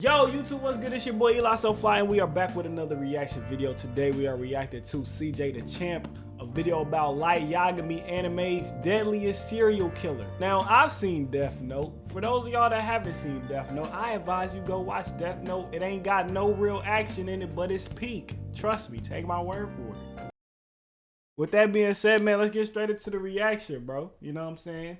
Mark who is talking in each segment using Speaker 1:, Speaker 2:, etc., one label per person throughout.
Speaker 1: Yo, YouTube, what's good? It's your boy Eli So Fly, and we are back with another reaction video. Today we are reacting to CJ the Champ, a video about Light Yagami, anime's deadliest serial killer. Now, I've seen Death Note. For those of y'all that haven't seen Death Note, I advise you go watch Death Note. It ain't got no real action in it, but it's peak. Trust me, take my word for it. With that being said, man, let's get straight into the reaction, bro. You know what I'm saying?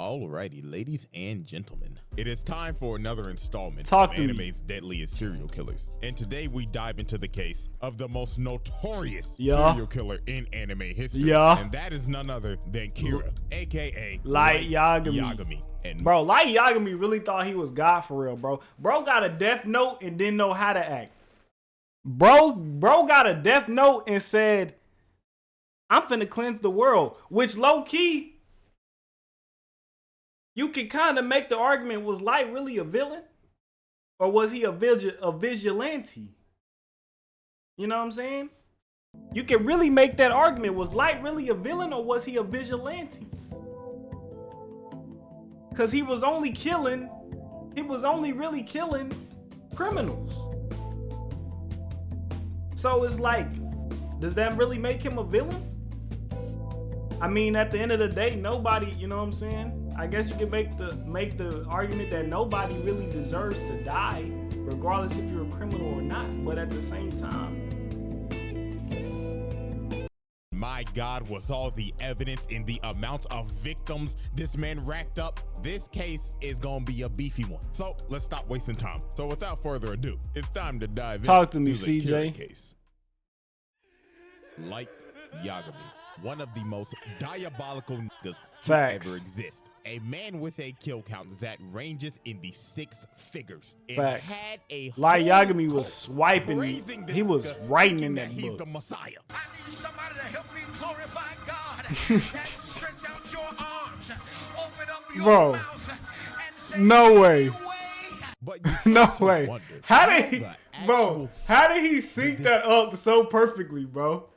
Speaker 2: Alrighty, ladies and gentlemen, it is time for another installment
Speaker 1: Talk
Speaker 2: of
Speaker 1: to me.
Speaker 2: anime's deadliest serial killers. And today we dive into the case of the most notorious
Speaker 1: Yeah.
Speaker 2: serial killer in anime history.
Speaker 1: Yeah.
Speaker 2: And that is none other than Kira, aka
Speaker 1: Light Yagami.
Speaker 2: And
Speaker 1: Bro, Light Yagami really thought he was God for real, bro. Bro got a Death Note and didn't know how to act. Bro got a Death Note and said, I'm finna cleanse the world. Which low-key, you can kind of make the argument, was Light really a villain? Or was he a vigilante? You know what I'm saying? You can really make that argument. Was Light really a villain or was he a vigilante? Because he was only really killing criminals. So it's like, does that really make him a villain? I mean, at the end of the day, nobody, you know what I'm saying? I guess you can make the argument that nobody really deserves to die, regardless if you're a criminal or not. But at the same time,
Speaker 2: my God, with all the evidence and the amount of victims this man racked up, this case is gonna be a beefy one. So let's stop wasting time. So without further ado, it's time to dive in.
Speaker 1: Talk to me,
Speaker 2: the
Speaker 1: CJ.
Speaker 2: Kira case. Light Yagami, one of the most diabolical niggas to ever exist. A man with a kill count that ranges in the 6 figures.
Speaker 1: Facts.
Speaker 2: Had a
Speaker 1: Light
Speaker 2: whole
Speaker 1: Yagami was
Speaker 2: cult
Speaker 1: swiping.
Speaker 2: praising this
Speaker 1: He was
Speaker 2: nigga,
Speaker 1: writing
Speaker 2: thinking
Speaker 1: in that
Speaker 2: he's
Speaker 1: book.
Speaker 2: the Messiah.
Speaker 3: I need somebody to help me glorify God. And stretch out your arms, open up your
Speaker 1: Bro,
Speaker 3: mouth, and say,
Speaker 1: no way.
Speaker 2: But you
Speaker 1: No
Speaker 2: have to
Speaker 1: way.
Speaker 2: wonder
Speaker 1: How did he,
Speaker 2: the
Speaker 1: bro?
Speaker 2: actual
Speaker 1: How did he sync that up so perfectly, bro?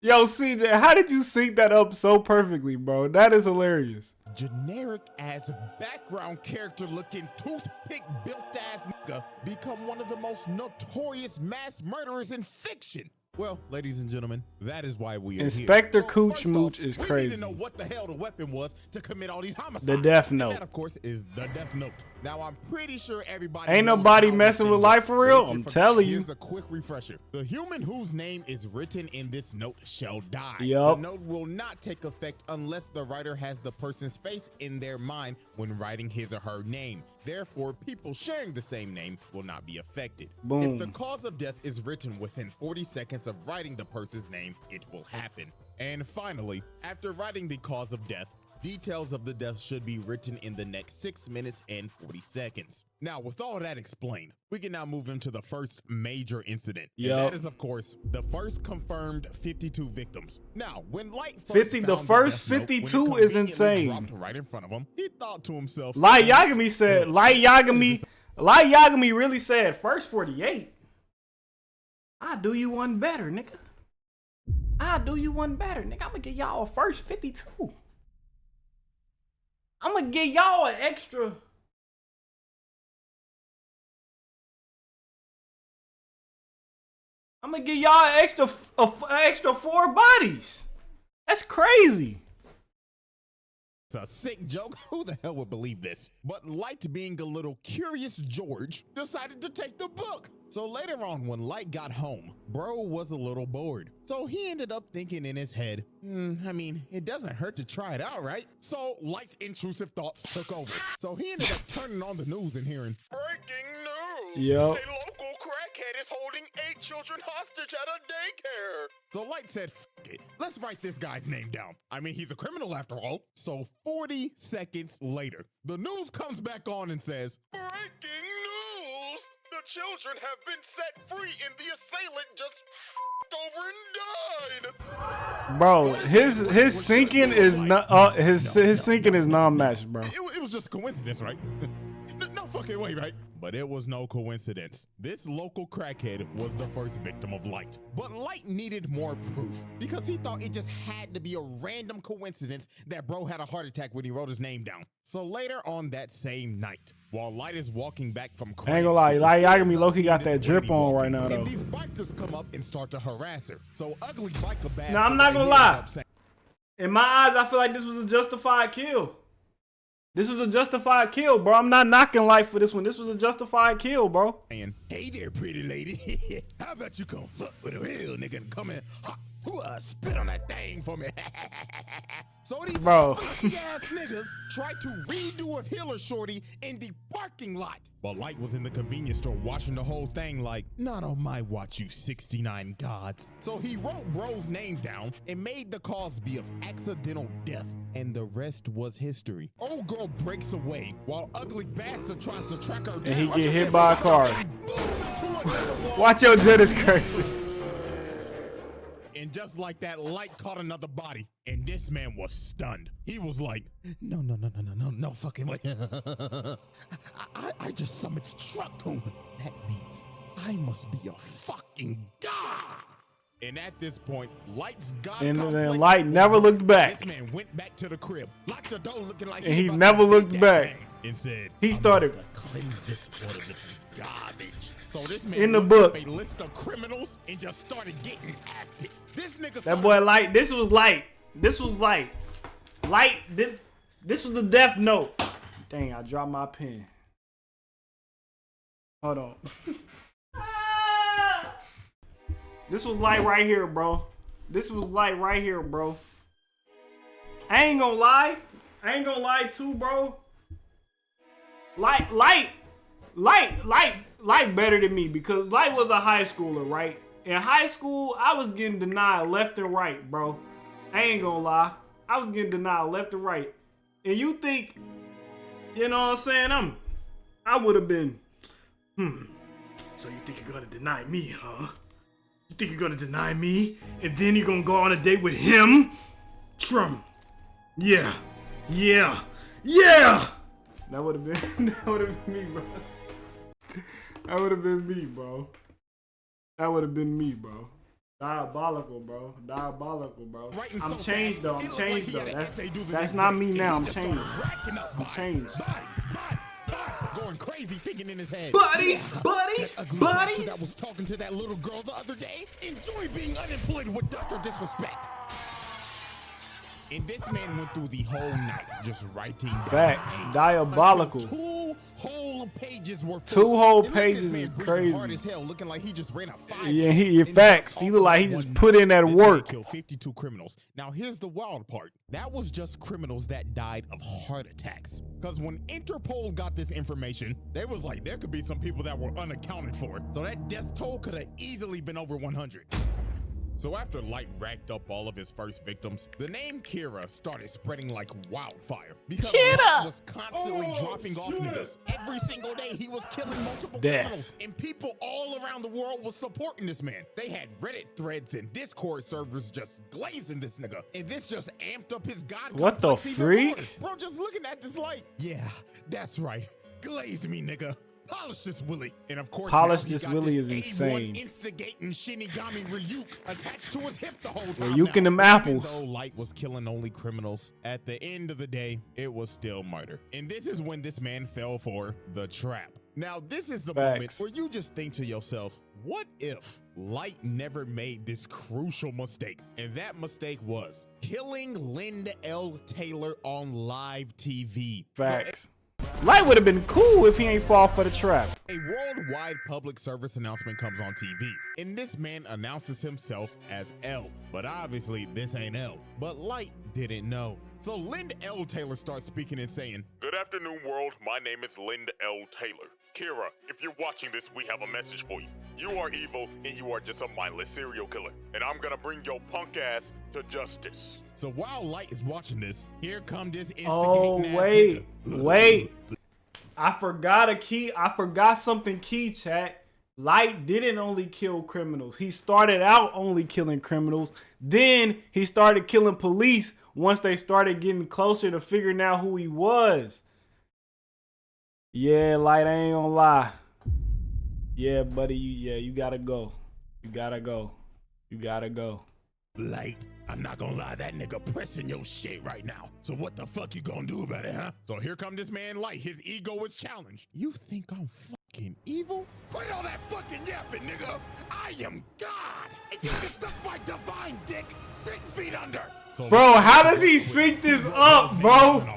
Speaker 1: Yo, CJ, how did you sync that up so perfectly, bro? That is hilarious.
Speaker 2: generic ass background character looking toothpick built ass nigga become one of the most notorious mass murderers in fiction? Well, ladies and gentlemen, that is why we are
Speaker 1: Inspector
Speaker 2: here.
Speaker 1: Cooch
Speaker 2: first
Speaker 1: Mooch
Speaker 2: off,
Speaker 1: is
Speaker 2: we
Speaker 1: crazy.
Speaker 2: need to know what the hell the weapon was to commit all these homicides.
Speaker 1: The Death
Speaker 2: And
Speaker 1: Note.
Speaker 2: that, of course, is the Death Note. Now, I'm pretty sure everybody
Speaker 1: Ain't
Speaker 2: knows
Speaker 1: nobody
Speaker 2: how
Speaker 1: messing
Speaker 2: this
Speaker 1: with
Speaker 2: thing
Speaker 1: life
Speaker 2: works,
Speaker 1: for real.
Speaker 2: but if
Speaker 1: I'm
Speaker 2: forgot,
Speaker 1: telling you.
Speaker 2: Here's a quick refresher. The human whose name is written in this note shall die.
Speaker 1: Yup.
Speaker 2: The note will not take effect unless the writer has the person's face in their mind when writing his or her name. Therefore, people sharing the same name will not be affected.
Speaker 1: Boom.
Speaker 2: If the cause of death is written within 40 seconds of writing the person's name, it will happen. And finally, after writing the cause of death, details of the death should be written in the next 6 minutes and 40 seconds. Now, with all that explained, we can now move into the first major incident.
Speaker 1: Yup.
Speaker 2: And that is, of course, the first confirmed 52 victims. Now, when Light first
Speaker 1: 50 the
Speaker 2: found
Speaker 1: first
Speaker 2: Death Note, when it
Speaker 1: 52 is
Speaker 2: conveniently
Speaker 1: insane.
Speaker 2: dropped right in front of him, he thought to himself,
Speaker 1: Light Yagami said, Light Yagami really said, first 48. I'll do you one better, nigga. I'll do you one better, nigga. I'm gonna get y'all a first 52. I'm gonna get y'all an extra. I'm gonna get y'all an extra 4 bodies. That's crazy.
Speaker 2: It's a sick joke. Who the hell would believe this? But Light, being a little curious George, decided to take the book. So later on, when Light got home, bro was a little bored. So he ended up thinking in his head, I mean, it doesn't hurt to try it out, right? So Light's intrusive thoughts took over. So he ended up turning on the news and hearing, breaking news!
Speaker 1: Yup.
Speaker 2: A local crackhead is holding 8 children hostage at a daycare. So Light said, F it, let's write this guy's name down. I mean, he's a criminal after all. So 40 seconds later, the news comes back on and says, breaking news! The children have been set free and the assailant just over and died.
Speaker 1: Bro, his sinking is not his sinking is non-matched, bro.
Speaker 2: It was just a coincidence, right? No fucking way, right? But it was no coincidence. This local crackhead was the first victim of Light. But Light needed more proof because he thought it just had to be a random coincidence that bro had a heart attack when he wrote his name down. So later on that same night, while Light is walking back from crime,
Speaker 1: I ain't gonna lie, Light Yagami low-key got that drip on right now though.
Speaker 2: And these bikers come up and start to harass her. So ugly biker bastard.
Speaker 1: Now I'm not gonna lie. In my eyes, I feel like this was a justified kill. This was a justified kill, bro. I'm not knocking Light for this one. This was a justified kill, bro.
Speaker 2: And hey there, pretty lady. How about you come fuck with a real nigga and come in? Spit on that thing for me. So these funky ass niggas tried to redo a Hiller shorty in the parking lot. But Light was in the convenience store watching the whole thing like, not on my watch, you 69 gods. So he wrote bro's name down and made the cause be of accidental death. And the rest was history. Old girl breaks away while ugly bastard tries to track her down.
Speaker 1: And he get hit by a car. Watch your jet is crazy.
Speaker 2: And just like that, Light caught another body, and this man was stunned. He was like, no fucking way. I just summoned the truck home. That means I must be a fucking god. And at this point, Light's god
Speaker 1: and then Light never looked back.
Speaker 2: This man went back to the crib, locked the door looking like
Speaker 1: and he never looked back.
Speaker 2: And said,
Speaker 1: he started
Speaker 2: to cleanse this water with garbage. So this man
Speaker 1: in the book
Speaker 2: a list of criminals and just started getting active. This nigga
Speaker 1: that boy Light. This was Light. This was Light. Light. This was the death note. Dang, I dropped my pen. Hold on. This was Light right here, bro. This was Light right here, bro. I ain't gonna lie. I ain't gonna lie too, bro. Light better than me because Light was a high schooler, right? In high school, I was getting denied left and right, bro. I ain't gonna lie. I was getting denied left and right. And you think, you know what I'm saying? I would have been, so you think you're gonna deny me, huh? You think you're gonna deny me? And then you're gonna go on a date with him? Trump. Yeah. That would have been, me, bro. That would have been me, bro. That would have been me, bro. Diabolical, bro. Diabolical, bro. I'm changed, though. I'm changed, though. That's not me now. I'm changed. I'm changed.
Speaker 2: Going crazy thinking in his head.
Speaker 1: Buddies.
Speaker 2: That was talking to that little girl the other day. Enjoy being unemployed with Dr. Disrespect. And this man went through the whole night just writing
Speaker 1: facts. Diabolical.
Speaker 2: 2 whole pages were
Speaker 1: 2 whole pages is crazy.
Speaker 2: Hard as hell, looking like he just ran a 5.
Speaker 1: Yeah, he facts. He look like he just put in that work.
Speaker 2: Killed 52 criminals. Now here's the wild part. That was just criminals that died of heart attacks. Because when Interpol got this information, they was like, there could be some people that were unaccounted for. So that death toll could have easily been over 100. So after Light racked up all of his first victims, the name Kira started spreading like wildfire. Because Light was constantly dropping off niggas. Every single day he was killing multiple criminals. And people all around the world was supporting this man. They had Reddit threads and Discord servers just glazing this nigga. And this just amped up his god.
Speaker 1: What the freak?
Speaker 2: Bro, just looking at this like, yeah, that's right. Glaze me, nigga. Polish this Willie. And of course,
Speaker 1: Polish this Willie is insane.
Speaker 2: Instigating Shinigami Ryuk attached to his hip the whole time.
Speaker 1: Ryuking them apples.
Speaker 2: Even though Light was killing only criminals, at the end of the day, it was still murder. And this is when this man fell for the trap. Now, this is the moment where you just think to yourself, what if Light never made this crucial mistake? And that mistake was killing Linda L. Taylor on live TV.
Speaker 1: Facts. Light would have been cool if he ain't fall for the trap.
Speaker 2: A worldwide public service announcement comes on TV, and this man announces himself as L. But obviously, this ain't L. But Light didn't know. So Linda L. Taylor starts speaking and saying,
Speaker 4: "Good afternoon, world. My name is Linda L. Taylor. Kira, if you're watching this, we have a message for you. You are evil, and you are just a mindless serial killer. And I'm gonna bring your punk ass to justice."
Speaker 2: So while Light is watching this, here come this instigating
Speaker 1: Oh, wait. I forgot something key, chat. Light didn't only kill criminals. He started out only killing criminals. Then he started killing police once they started getting closer to figuring out who he was. Yeah, Light, I ain't gonna lie. Yeah, buddy, you gotta go. You gotta go. You gotta go.
Speaker 2: Light, I'm not gonna lie, that nigga pressing your shit right now. So what the fuck you gonna do about it, huh? So here come this man Light, his ego is challenged. You think I'm fucking evil? Quit all that fucking yapping, nigga. I am God, and you can suck my divine dick 6 feet under. So
Speaker 1: Bro, how does he sync this up, bro?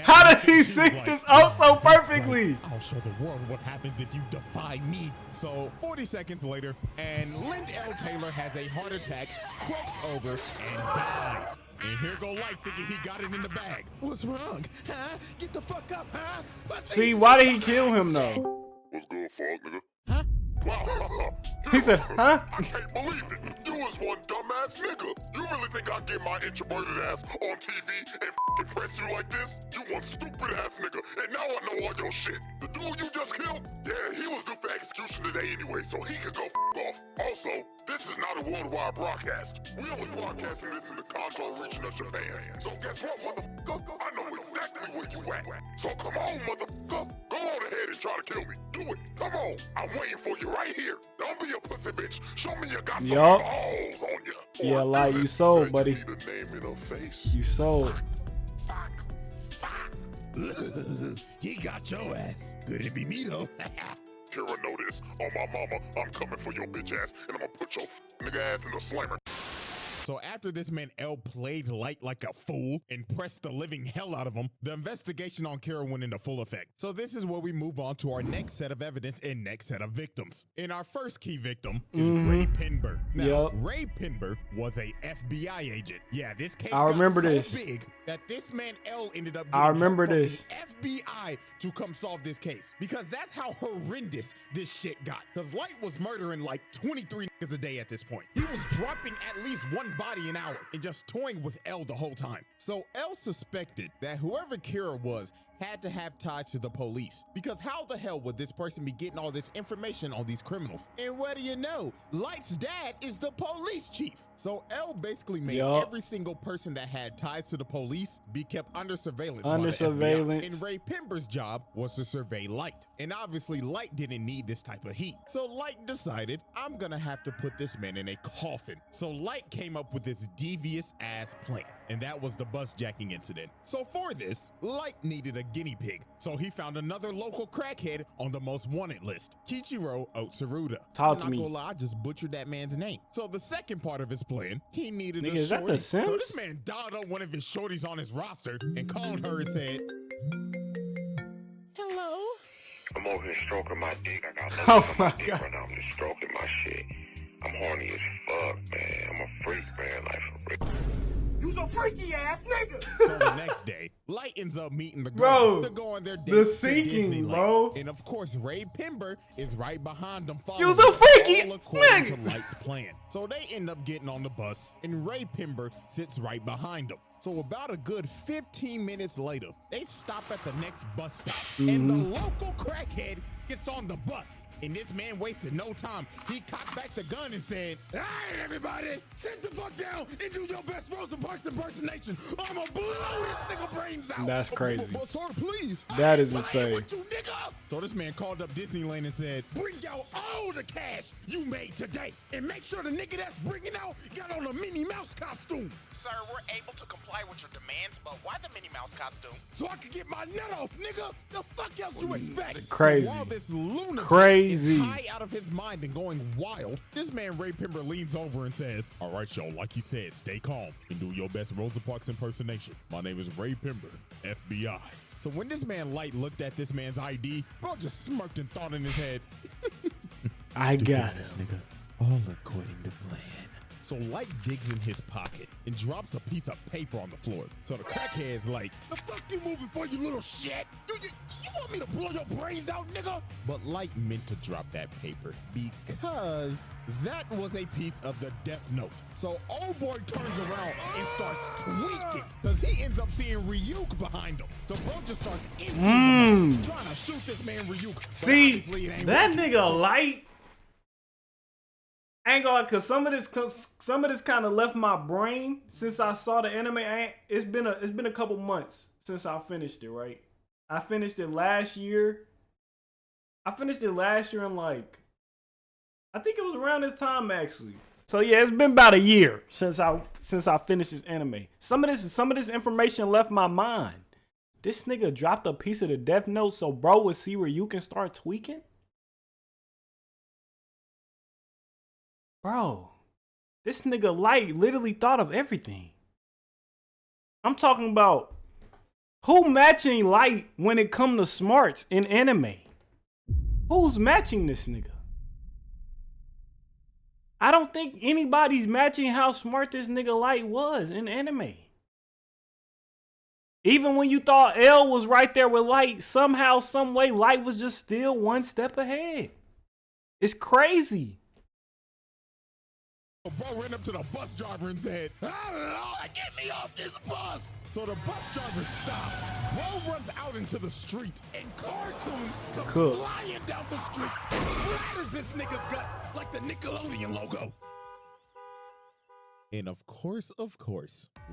Speaker 1: How does he sync this up so perfectly?
Speaker 2: I'll show the world what happens if you defy me. So 40 seconds later, and Lind L. Taylor has a heart attack, croaks over, and dies. And here go Light thinking he got it in the bag. What's wrong? Huh? Get the fuck up, huh?
Speaker 1: See, why did he kill him though?
Speaker 4: What's good, fuck, nigga?
Speaker 2: Huh?
Speaker 1: He said, huh?
Speaker 4: I can't believe it. You was one dumbass nigga. You really think I'd get my introverted ass on TV and f***ing press you like this? You one stupid ass nigga. And now I know all your shit. The dude you just killed? Yeah, he was due for execution today anyway, so he could go f*** off. Also, this is not a worldwide broadcast. We only broadcasting this in the Kanto region of Japan. So guess what, motherfucker? I know exactly where you at. So come on, motherfucker. Go on ahead and try to kill me. Do it. Come on. I'm waiting for you right here. Don't be a pussy bitch. Show me you got some
Speaker 1: Yup.
Speaker 4: balls on you.
Speaker 1: Yeah, Light, you sold, buddy.
Speaker 4: You need a name in her face.
Speaker 1: You sold.
Speaker 2: Fuck. He got your ass. Could it be me though?
Speaker 4: Kira, know this. On my mama, I'm coming for your bitch ass, and I'm gonna put your nigga ass in the slammer.
Speaker 2: So after this man L played Light like a fool and pressed the living hell out of him, the investigation on Kira went into full effect. So this is where we move on to our next set of evidence and next set of victims. And our first key victim is Ray Pinber. Now, Ray Pinber was a FBI agent. Yeah, this case got so big that this man L ended up getting help from the FBI to come solve this case. Because that's how horrendous this shit got. Because Light was murdering like 23 niggas a day at this point. He was dropping at least one body an hour and just toying with L the whole time. So L suspected that whoever Kira was had to have ties to the police, because how the hell would this person be getting all this information on these criminals? And what do you know? Light's dad is the police chief. So L basically made every single person that had ties to the police be kept under surveillance. And Ray Pinber's job was to survey Light. And obviously Light didn't need this type of heat. So Light decided, I'm gonna have to put this man in a coffin. So Light came up with this devious ass plan, and that was the bus jacking incident. So for this, Light needed a guinea pig, so he found another local crackhead on the most wanted list, Kichiro Otsuruda.
Speaker 1: Talk to me.
Speaker 2: I'm not gonna lie, I just butchered that man's name. So the second part of his plan, he needed a
Speaker 1: is that
Speaker 2: shorty.
Speaker 1: the Sims?
Speaker 2: So this man dialed up one of his shorties on his roster and called her and said, hello?
Speaker 5: I'm over here stroking my dick. I got
Speaker 1: Oh
Speaker 5: lotion on
Speaker 1: my
Speaker 5: my dick
Speaker 1: God.
Speaker 5: right now. I'm just stroking my shit. I'm horny as fuck, man. I'm a freak, man. Like, for real.
Speaker 3: You's a freaky ass nigga.
Speaker 2: So the next day, Light ends up meeting the girl to go on their date
Speaker 1: the
Speaker 2: to
Speaker 1: sinking,
Speaker 2: Disneyland.
Speaker 1: bro.
Speaker 2: And of course, Ray Pinber is right behind them.
Speaker 1: You's a freaky
Speaker 2: all according to
Speaker 1: nigga.
Speaker 2: Light's plan. So they end up getting on the bus, and Ray Pinber sits right behind them. So about a good 15 minutes later, they stop at the next bus stop, and the local crackhead gets on the bus. And this man wasted no time. He cocked back the gun and said, all right, everybody, sit the fuck down and do your best Rosa Parks impersonation. I'm gonna blow this nigga brains out.
Speaker 1: That's crazy.
Speaker 2: But sir, please.
Speaker 1: That is
Speaker 2: I ain't
Speaker 1: insane.
Speaker 2: with you, nigga. So this man called up Disneyland and said, bring out all the cash you made today. And make sure the nigga that's bringing out got on a Minnie Mouse costume. Sir, we're able to comply with your demands, but why the Minnie Mouse costume? So I can get my nut off, nigga. The fuck else you expect?
Speaker 1: Crazy.
Speaker 2: So while this lunatic
Speaker 1: Crazy.
Speaker 2: is high out of his mind and going wild, this man Ray Pinber leans over and says, all right, y'all, like he said, stay calm and do your best Rosa Parks impersonation. My name is Ray Pinber, FBI. So when this man Light looked at this man's ID, bro just smirked and thought in his head,
Speaker 1: I got it.
Speaker 2: nigga, all according to plan. So Light digs in his pocket and drops a piece of paper on the floor. So the crackhead's like, the fuck you moving for, you little shit? You want me to blow your brains out, nigga? But Light meant to drop that paper because that was a piece of the death note. So old boy turns around and starts tweaking because he ends up seeing Ryuk behind him. So bro just starts trying to shoot this man Ryuk. But
Speaker 1: See,
Speaker 2: obviously it ain't
Speaker 1: that
Speaker 2: working.
Speaker 1: nigga Light. Ain't gonna, cause some of this kind of left my brain since I saw the anime. It's been a couple months since I finished it, right? I finished it last year. I finished it last year in like, I think it was around this time actually. So yeah, it's been about a year since I finished this anime. Some of this information left my mind. This nigga dropped a piece of the Death Note so bro would see where you can start tweaking? Bro, this nigga Light literally thought of everything. I'm talking about who matching Light when it come to smarts in anime? Who's matching this nigga? I don't think anybody's matching how smart this nigga Light was in anime. Even when you thought L was right there with Light, somehow, some way, Light was just still one step ahead. It's crazy.
Speaker 2: Bro ran up to the bus driver and said, "I don't know, get me off this bus." So the bus driver stops. Bro runs out into the street, and Cartoon comes flying down the street and splatters this nigga's guts like the Nickelodeon logo. And of course,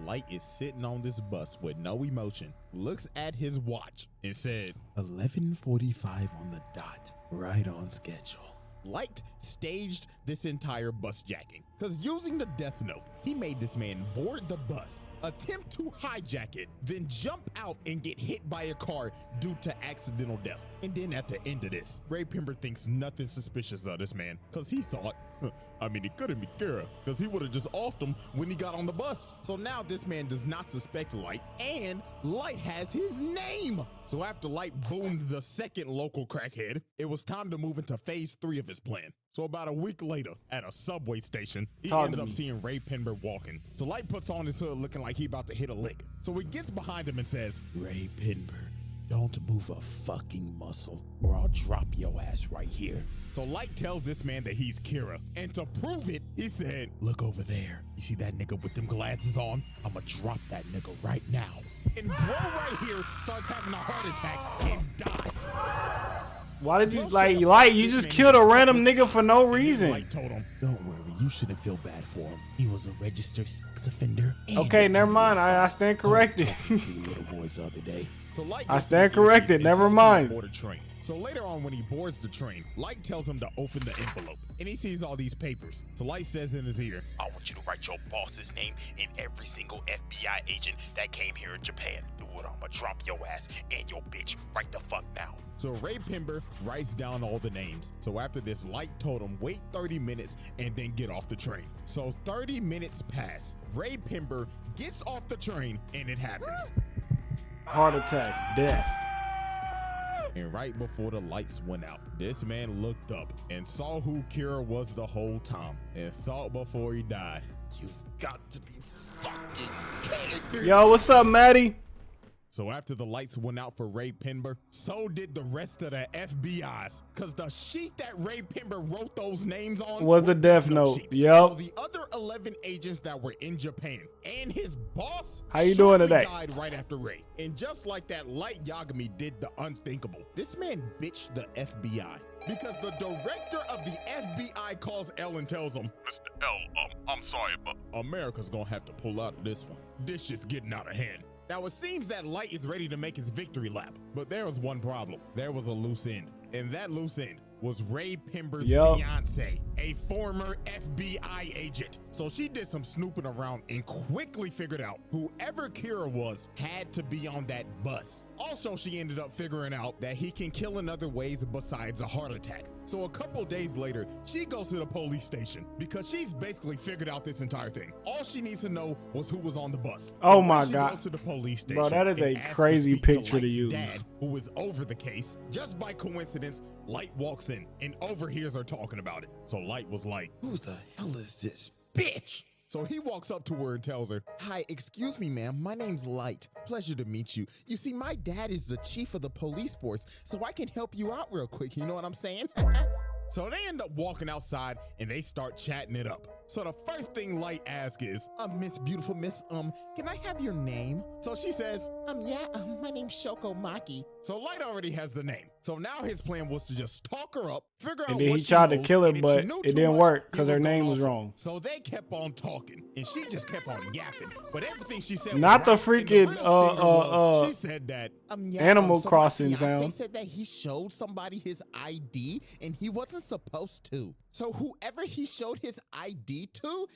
Speaker 2: Light is sitting on this bus with no emotion, looks at his watch, and said, 11:45 on the dot, right on schedule. Light staged this entire bus jacking, because using the Death Note, he made this man board the bus, attempt to hijack it, then jump out and get hit by a car due to accidental death. And then at the end of this, Ray Pember thinks nothing suspicious of this man, because he thought, he couldn't be Kira, because he would have just offed him when he got on the bus. So now this man does not suspect Light, and Light has his name. So after Light boomed the second local crackhead, it was time to move into phase 3 of his plan. So about a week later, at a subway station, he ends up seeing Ray Pember walking. So Light puts on his hood looking like he about to hit a lick. So he gets behind him and says, "Ray Pember, don't move a fucking muscle or I'll drop your ass right here." So Light tells this man that he's Kira. And to prove it, he said, "Look over there. You see that nigga with them glasses on? I'ma drop that nigga right now." And bro right here starts having a heart attack and dies.
Speaker 1: Why did you Light? You just killed a random nigga for no reason.
Speaker 2: Light told him, "Don't worry, you shouldn't feel bad for him. He was a registered sex offender."
Speaker 1: Okay, never mind. I stand corrected.
Speaker 2: 3 little boys the other day. So Light
Speaker 1: I stand corrected. Never mind.
Speaker 2: So later on, when he boards the train, Light tells him to open the envelope, and he sees all these papers. So Light says in his ear, "I want you to write your boss's name and every single FBI agent that came here in Japan. Do what? I'ma drop your ass and your bitch right the fuck now." So Ray Pember writes down all the names. So after this, Light told him wait 30 minutes and then get off the train. So 30 minutes pass. Ray Pember gets off the train and it happens.
Speaker 1: Heart attack, death.
Speaker 2: And right before the lights went out, this man looked up and saw who Kira was the whole time and thought before he died, "You've got to be fucking kidding me."
Speaker 1: Yo, what's up, Maddie?
Speaker 2: So after the lights went out for Ray Pember, so did the rest of the FBI's, because the sheet that Ray Pember wrote those names on
Speaker 1: was the Death Note. Yep.
Speaker 2: So the other 11 agents that were in Japan and his boss
Speaker 1: How you doing today?
Speaker 2: Died right after Ray. And just like that, Light Yagami did the unthinkable. This man bitched the FBI. Because the director of the FBI calls L and tells him,
Speaker 4: Mr. L, I'm sorry, but
Speaker 2: America's gonna have to pull out of this one. This shit's getting out of hand. Now it seems that Light is ready to make his victory lap, but there was one problem. There was a loose end, and that loose end was Ray Pember's fiance, a former FBI agent. So she did some snooping around and quickly figured out whoever Kira was had to be on that bus. Also, she ended up figuring out that he can kill in other ways besides a heart attack. So a couple days later, she goes to the police station because she's basically figured out this entire thing. All she needs to know was who was on the bus.
Speaker 1: Oh my
Speaker 2: she
Speaker 1: God.
Speaker 2: goes to the police station.
Speaker 1: Bro, that is a
Speaker 2: and
Speaker 1: crazy
Speaker 2: asks to speak
Speaker 1: picture to
Speaker 2: Light's
Speaker 1: use.
Speaker 2: Dad, who is over the case. Just by coincidence, Light walks in and overhears her talking about it. So Light was like, "Who the hell is this bitch?" So he walks up to her and tells her, "Hi, excuse me, ma'am. My name's Light. Pleasure to meet you. You see, my dad is the chief of the police force, so I can help you out real quick. You know what I'm saying?" So they end up walking outside and they start chatting it up. So the first thing Light asks is, Miss Beautiful Miss, can I have your name?" So she says, my name's Shoko Maki. So Light already has the name. So now his plan was to just talk her up, figure out
Speaker 1: And then
Speaker 2: what
Speaker 1: he
Speaker 2: she
Speaker 1: tried to
Speaker 2: knows,
Speaker 1: kill her,
Speaker 2: and if
Speaker 1: but
Speaker 2: she knew
Speaker 1: it
Speaker 2: too
Speaker 1: didn't
Speaker 2: much,
Speaker 1: work
Speaker 2: he
Speaker 1: because her
Speaker 2: was
Speaker 1: name
Speaker 2: gonna
Speaker 1: was
Speaker 2: off her.
Speaker 1: wrong.
Speaker 2: So they kept on talking, and she just kept on yapping. But everything she said
Speaker 1: Not the
Speaker 2: was right, and
Speaker 1: freaking,
Speaker 2: real stinger was, she said that
Speaker 1: Animal
Speaker 2: so my
Speaker 1: Crossing
Speaker 2: fiance
Speaker 1: sound.
Speaker 2: said that he showed somebody his ID and he wasn't supposed to. So whoever he showed his ID to,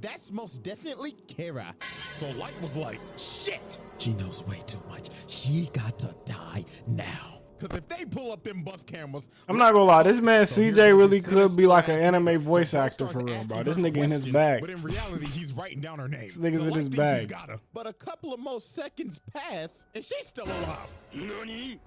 Speaker 2: that's most definitely Kira. So Light was like, shit, she knows way too much. She got to die now. Because if they pull up them bus cameras,
Speaker 1: I'm not gonna lie, this man
Speaker 2: so here's
Speaker 1: CJ
Speaker 2: the
Speaker 1: really could be like an
Speaker 2: sinister-ass
Speaker 1: anime
Speaker 2: nigga.
Speaker 1: voice
Speaker 2: So Bo
Speaker 1: actor
Speaker 2: starts
Speaker 1: for real, bro.
Speaker 2: asking
Speaker 1: This
Speaker 2: her
Speaker 1: nigga in his
Speaker 2: questions,
Speaker 1: bag.
Speaker 2: But in reality, he's writing down her name.
Speaker 1: This nigga's
Speaker 2: so
Speaker 1: in
Speaker 2: Light
Speaker 1: his
Speaker 2: thinks
Speaker 1: bag.
Speaker 2: he's got her. But a couple of more seconds pass, and she's still alive.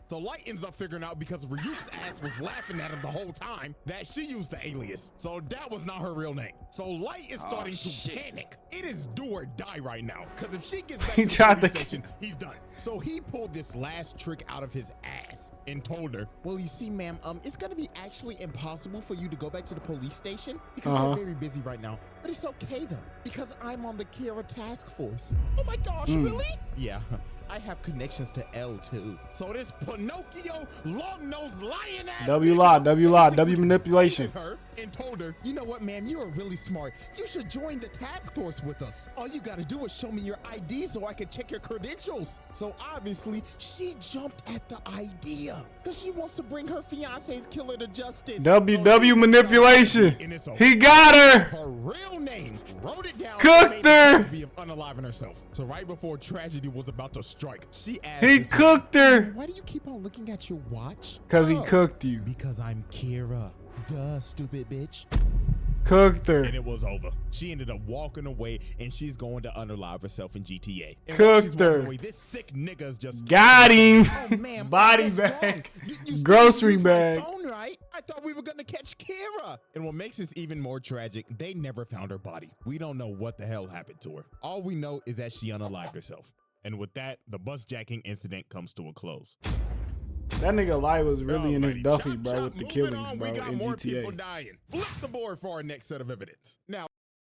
Speaker 2: So Light ends up figuring out, because Ryuk's ass was laughing at him the whole time, that she used the alias. So that was not her real name. So Light is starting to panic. It is do or die right now, because if she gets back
Speaker 1: He
Speaker 2: to the
Speaker 1: tried
Speaker 2: police
Speaker 1: to-
Speaker 2: station, he's done. So he pulled this last trick out of his ass and told her, well, you see, ma'am, it's gonna be actually impossible for you to go back to the police station because they're very busy right now. But it's okay though, because I'm on the Kira task force. Oh my gosh, really? Yeah, I have connections to L too. So this Pinocchio long-nosed lion ass
Speaker 1: W lot, W lot, W
Speaker 2: basically
Speaker 1: manipulation.
Speaker 2: hated her and told her, you know what, ma'am, you are really smart. You should join the task force with us. All you gotta do is show me your ID so I can check your credentials. So obviously, she jumped at the idea because she wants to bring her fiance's killer to justice.
Speaker 1: W manipulation.
Speaker 2: And it's over.
Speaker 1: He got her.
Speaker 2: Her real name, wrote it down,
Speaker 1: Cooked
Speaker 2: and made a
Speaker 1: her.
Speaker 2: Cosby of unaliving herself. So right before tragedy was about to strike, she asked
Speaker 1: He
Speaker 2: this man,
Speaker 1: cooked her.
Speaker 2: why do you keep on looking at your watch?
Speaker 1: Cause he
Speaker 2: "Oh,
Speaker 1: cooked you.
Speaker 2: because I'm Kira. Duh, stupid bitch.
Speaker 1: Cooked her.
Speaker 2: And it was over. She ended up walking away, and she's going to unalive herself in GTA. And
Speaker 1: Cooked
Speaker 2: while she's walking
Speaker 1: her.
Speaker 2: away, this sick nigga's just
Speaker 1: Got him.
Speaker 2: Oh, man,
Speaker 1: Body
Speaker 2: what's
Speaker 1: bag.
Speaker 2: wrong? You still
Speaker 1: Grocery
Speaker 2: use my
Speaker 1: bag.
Speaker 2: phone, right? I thought we were gonna catch Kira. And what makes this even more tragic, they never found her body. We don't know what the hell happened to her. All we know is that she unalived herself. And with that, the bus jacking incident comes to a close.
Speaker 1: That nigga Light was really in his
Speaker 2: Alrighty,
Speaker 1: Duffy,
Speaker 2: chop,
Speaker 1: bro,
Speaker 2: chop,
Speaker 1: with the
Speaker 2: moving
Speaker 1: killings,
Speaker 2: on,
Speaker 1: bro,
Speaker 2: we got
Speaker 1: in
Speaker 2: more people
Speaker 1: GTA.
Speaker 2: dying. Flip the board for our next set of evidence. Now,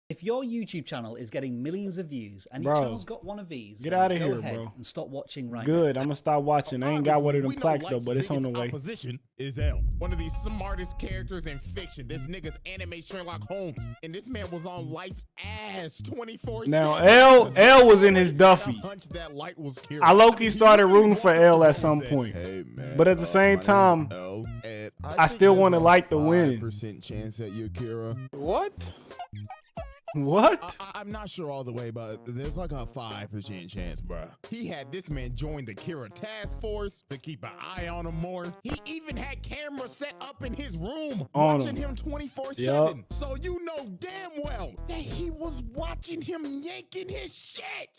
Speaker 6: If your YouTube channel is getting millions of views and
Speaker 1: Bro,
Speaker 6: your channel's got one of these,
Speaker 1: get
Speaker 6: then
Speaker 1: outta
Speaker 6: go
Speaker 1: here,
Speaker 6: ahead
Speaker 1: bro.
Speaker 6: and stop watching right
Speaker 1: Good, I'm gonna stop watching. I ain't got one of them
Speaker 2: obviously, we know
Speaker 1: plaques though,
Speaker 2: Light's
Speaker 1: but it's on the
Speaker 2: biggest
Speaker 1: way.
Speaker 2: Opposition is L, one of the smartest characters in fiction. This nigga's anime Sherlock Holmes, and this man was on Light's ass 24/7.
Speaker 1: Now, L was in his Duffy. I low-key started rooting for L at some point.
Speaker 2: Hey, man,
Speaker 1: But at the same time, I still wanted Light to win.
Speaker 2: 5% chance that you're Kira.
Speaker 1: What?
Speaker 2: I'm not sure all the way, but there's like a 5% chance, bruh. He had this man join the Kira task force to keep an eye on him more. He even had cameras set up in his room,
Speaker 1: On
Speaker 2: watching
Speaker 1: him.
Speaker 2: him 24/7.
Speaker 1: Yup.
Speaker 2: So you know damn well that he was watching him yanking his shit.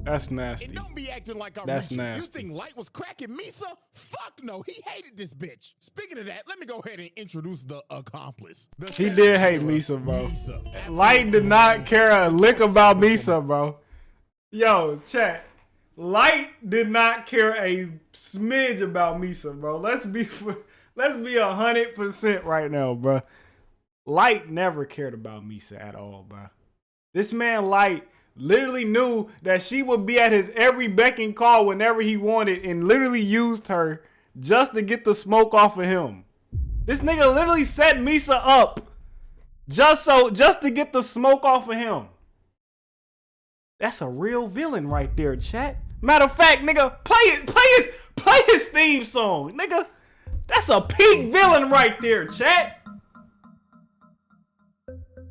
Speaker 1: That's nasty.
Speaker 2: And don't be acting like I'm
Speaker 1: That's
Speaker 2: reaching. You
Speaker 1: nasty.
Speaker 2: think Light was cracking Misa? Fuck no, he hated this bitch. Speaking of that, let me go ahead and introduce the accomplice. The
Speaker 1: He
Speaker 2: second
Speaker 1: did hate
Speaker 2: killer,
Speaker 1: Misa, bro.
Speaker 2: Misa.
Speaker 1: Light did not care a lick about Misa, bro. Yo, chat. Light did not care a smidge about Misa, bro. Let's be 100% right now, bro. Light never cared about Misa at all, bro. This man Light literally knew that she would be at his every beck and call whenever he wanted, and literally used her just to get the smoke off of him. This nigga literally set Misa up just to get the smoke off of him. That's a real villain right there, chat. Matter of fact, nigga, play his theme song, nigga. That's a peak villain right there, chat.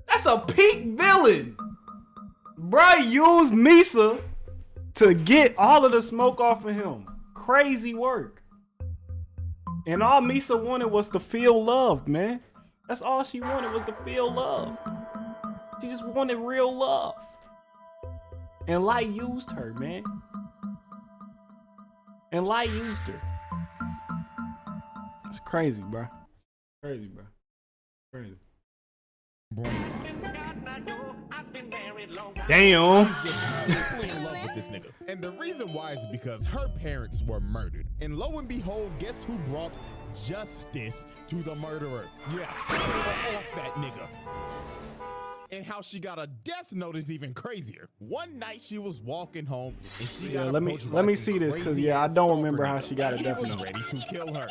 Speaker 1: That's a peak villain. Bruh used Misa to get all of the smoke off of him. Crazy work. And all Misa wanted was to feel loved, man. That's all she wanted, was to feel loved. She just wanted real love. And Light used her, man. And Light used her. It's crazy, bro. Crazy, bro. Crazy. Damn.
Speaker 2: She's just deeply in love with this nigga. And the reason why is because her parents were murdered. And lo and behold, guess who brought justice to the murderer? Yeah, they were off that nigga. And how she got a death note is even crazier. One night she was walking home and she
Speaker 1: Yeah,
Speaker 2: got
Speaker 1: let me see this, cause yeah, I don't remember how she got a death
Speaker 2: was
Speaker 1: note.
Speaker 2: ready to kill her.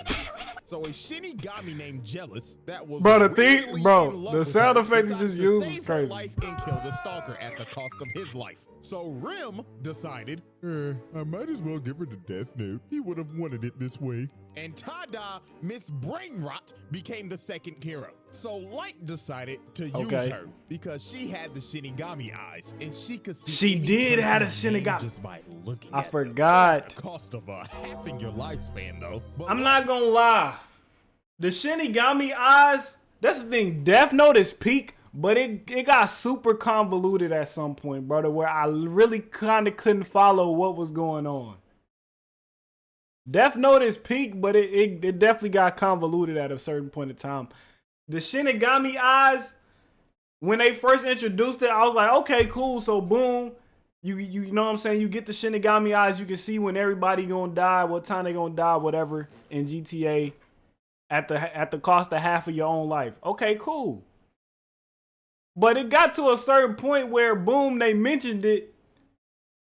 Speaker 2: So a Shinigami named Jealous that was
Speaker 1: Bro, the
Speaker 2: weirdly
Speaker 1: thing, bro,
Speaker 2: in love
Speaker 1: the
Speaker 2: with
Speaker 1: sound
Speaker 2: her
Speaker 1: effect you
Speaker 2: decided
Speaker 1: just
Speaker 2: to
Speaker 1: used
Speaker 2: save
Speaker 1: was
Speaker 2: her
Speaker 1: crazy.
Speaker 2: life and kill the stalker at the cost of his life. So Rim decided, I might as well give her the death note. He would have wanted it this way. And Tada, Miss Brainrot, became the second Kira. So Light decided to use her because she had the Shinigami eyes and she could see.
Speaker 1: She
Speaker 2: any
Speaker 1: did have a
Speaker 2: person's name
Speaker 1: Shinigami.
Speaker 2: just by looking
Speaker 1: I
Speaker 2: at them.
Speaker 1: forgot.
Speaker 2: At the cost of halving your lifespan, though. But
Speaker 1: I'm not gonna lie. The Shinigami eyes, that's the thing. Death Note is peak, but it got super convoluted at some point, brother, where I really kind of couldn't follow what was going on. Death Note is peak, but it definitely got convoluted at a certain point in time. The Shinigami eyes, when they first introduced it, I was like, okay, cool. So boom, you know what I'm saying? You get the Shinigami eyes, you can see when everybody gonna die, what time they gonna die, whatever, in GTA at the cost of half of your own life. Okay, cool. But it got to a certain point where boom, they mentioned it,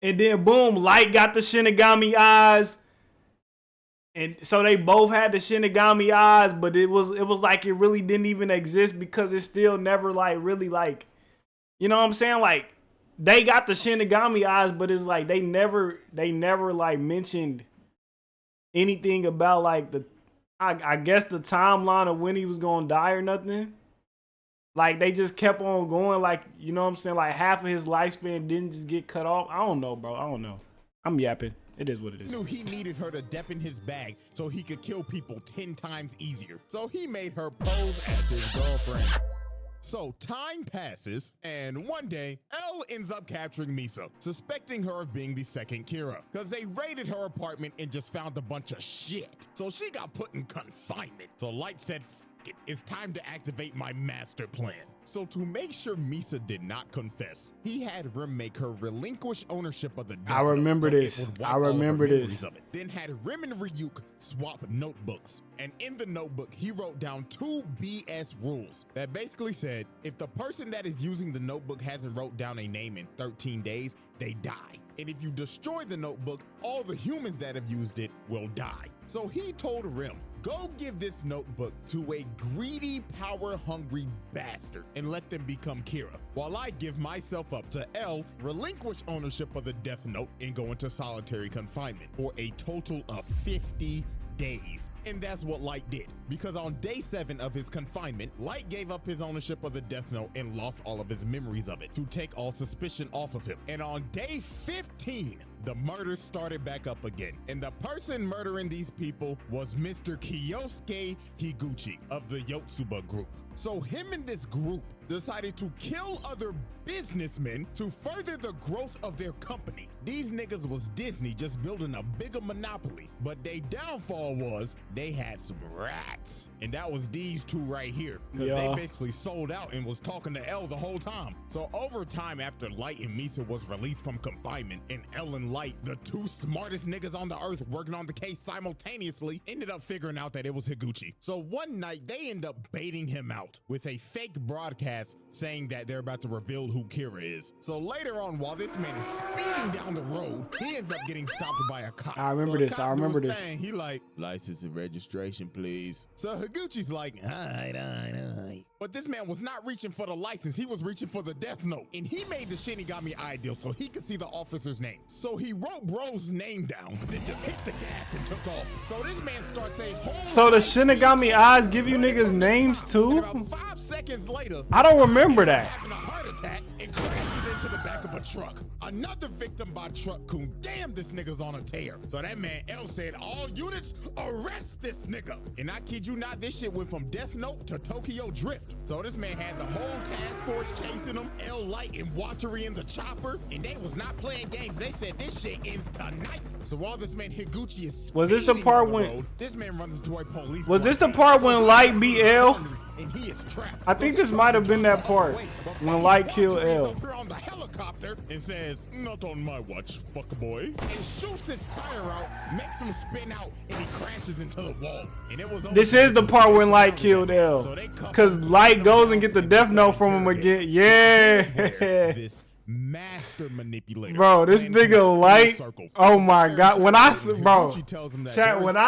Speaker 1: and then boom, Light got the Shinigami eyes. And so they both had the Shinigami eyes, but it was like it really didn't even exist because it still never like really like, you know what I'm saying? Like they got the Shinigami eyes, but it's like they never like mentioned anything about like I guess the timeline of when he was gonna die or nothing. Like they just kept on going, like, you know what I'm saying? Like half of his lifespan didn't just get cut off. I don't know, bro. I don't know. I'm yapping. It is what it is.
Speaker 2: Knew he needed her to dep in his bag so he could kill people 10 times easier. So he made her pose as his girlfriend. So time passes, and one day, Elle ends up capturing Misa, suspecting her of being the second Kira, because they raided her apartment and just found a bunch of shit. So she got put in confinement. So Light said, F it, it's time to activate my master plan. So to make sure Misa did not confess, he had Rim make her relinquish ownership of the Death
Speaker 1: I remember
Speaker 2: Note, so
Speaker 1: this.
Speaker 2: it would wipe
Speaker 1: I
Speaker 2: all of her
Speaker 1: remember
Speaker 2: memories
Speaker 1: this.
Speaker 2: of it. Then had Rim and Ryuk swap notebooks. And in the notebook, he wrote down 2 BS rules that basically said, if the person that is using the notebook hasn't wrote down a name in 13 days, they die. And if you destroy the notebook, all the humans that have used it will die. So he told Rim, go give this notebook to a greedy, power-hungry bastard and let them become Kira, while I give myself up to Elle, relinquish ownership of the Death Note, and go into solitary confinement for a total of 50 days. And that's what Light did, because on day 7 of his confinement, Light gave up his ownership of the Death Note and lost all of his memories of it to take all suspicion off of him. And on day 15, the murders started back up again. And the person murdering these people was Mr. Kyosuke Higuchi of the Yotsuba group. So him and this group decided to kill other businessmen to further the growth of their company. These niggas was Disney just building a bigger monopoly, but their downfall was they had some rats. And that was these two right here, because they basically sold out and was talking to Elle the whole time. So over time, after Light and Misa was released from confinement, and Elle and Light, the 2 smartest niggas on the earth working on the case simultaneously, ended up figuring out that it was Higuchi. So one night they end up baiting him out with a fake broadcast saying that they're about to reveal who Kira is. So later on, while this man is speeding down the road, he ends up getting stopped by a cop.
Speaker 1: I remember this. I remember this.
Speaker 2: He like, license and registration, please. So Higuchi's like, all right. But this man was not reaching for the license. He was reaching for the Death Note. And he made the Shinigami eye deal so he could see the officer's name. So he wrote bro's name down, then just hit the gas and took off. So this man starts saying,
Speaker 1: so the Shinigami eyes give you niggas names too?
Speaker 2: About 5 seconds later,
Speaker 1: I don't remember that.
Speaker 2: having a heart attack and crashes into the back of a truck. Another victim by truck coon. Damn, this nigga's on a tear. So that man L said, all units arrest this nigga. And I kid you not, this shit went from Death Note to Tokyo Drift. So this man had the whole task force chasing him, L Light and Watery in the chopper, and they was not playing games. They said this shit ends tonight. So while this man Higuchi is
Speaker 1: Was this the part when
Speaker 2: road, this man runs into a police.
Speaker 1: Was this the part when Light beat L?
Speaker 2: And he is trapped.
Speaker 1: I think this might have been that part when Light killed L.
Speaker 2: On the helicopter helicopter and says, "Not on my watch, fuckboy," and shoots his tire out, makes him spin out, and he crashes into the wall. And it was
Speaker 1: This is the part when Light killed L. Because Light goes and get the death note from him again. Yeah.
Speaker 2: This master manipulator.
Speaker 1: Bro, this nigga Light. Oh my god. When I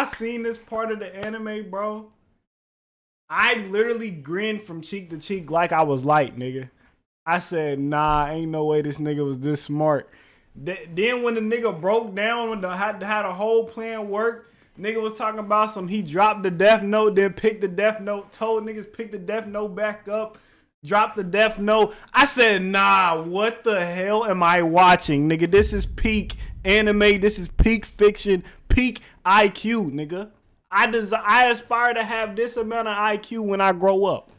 Speaker 1: seen this part of the anime, bro, I literally grinned from cheek to cheek like I was Light, nigga. I said, nah, ain't no way this nigga was this smart. Then when the nigga broke down, when had a whole plan worked, nigga was talking about he dropped the death note, then picked the death note, told niggas pick the death note back up, dropped the death note. I said, nah, what the hell am I watching, nigga? This is peak anime, this is peak fiction, peak IQ, nigga. I aspire to have this amount of IQ when I grow up.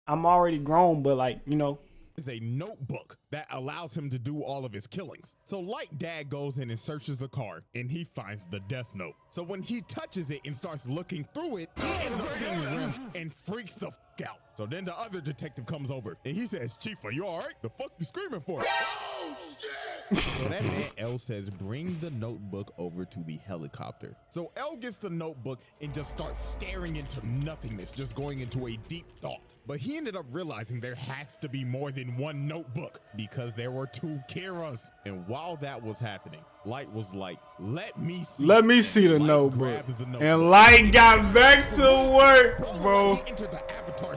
Speaker 1: I'm already grown, but like, you know.
Speaker 2: Is a notebook that allows him to do all of his killings. So Light Dad goes in and searches the car, and he finds the death note. So when he touches it and starts looking through it, he ends up seeing Rim and freaks the fuck out. So then the other detective comes over, and he says, "Chief, are you all right? The fuck you screaming for?" Oh, shit! So that man L says, "Bring the notebook over to the helicopter." So L gets the notebook and just starts staring into nothingness, just going into a deep thought. But he ended up realizing there has to be more than one notebook because there were 2 Kiras. And while that was happening, Light was like, let me see
Speaker 1: the notebook. And Light got back to work, bro.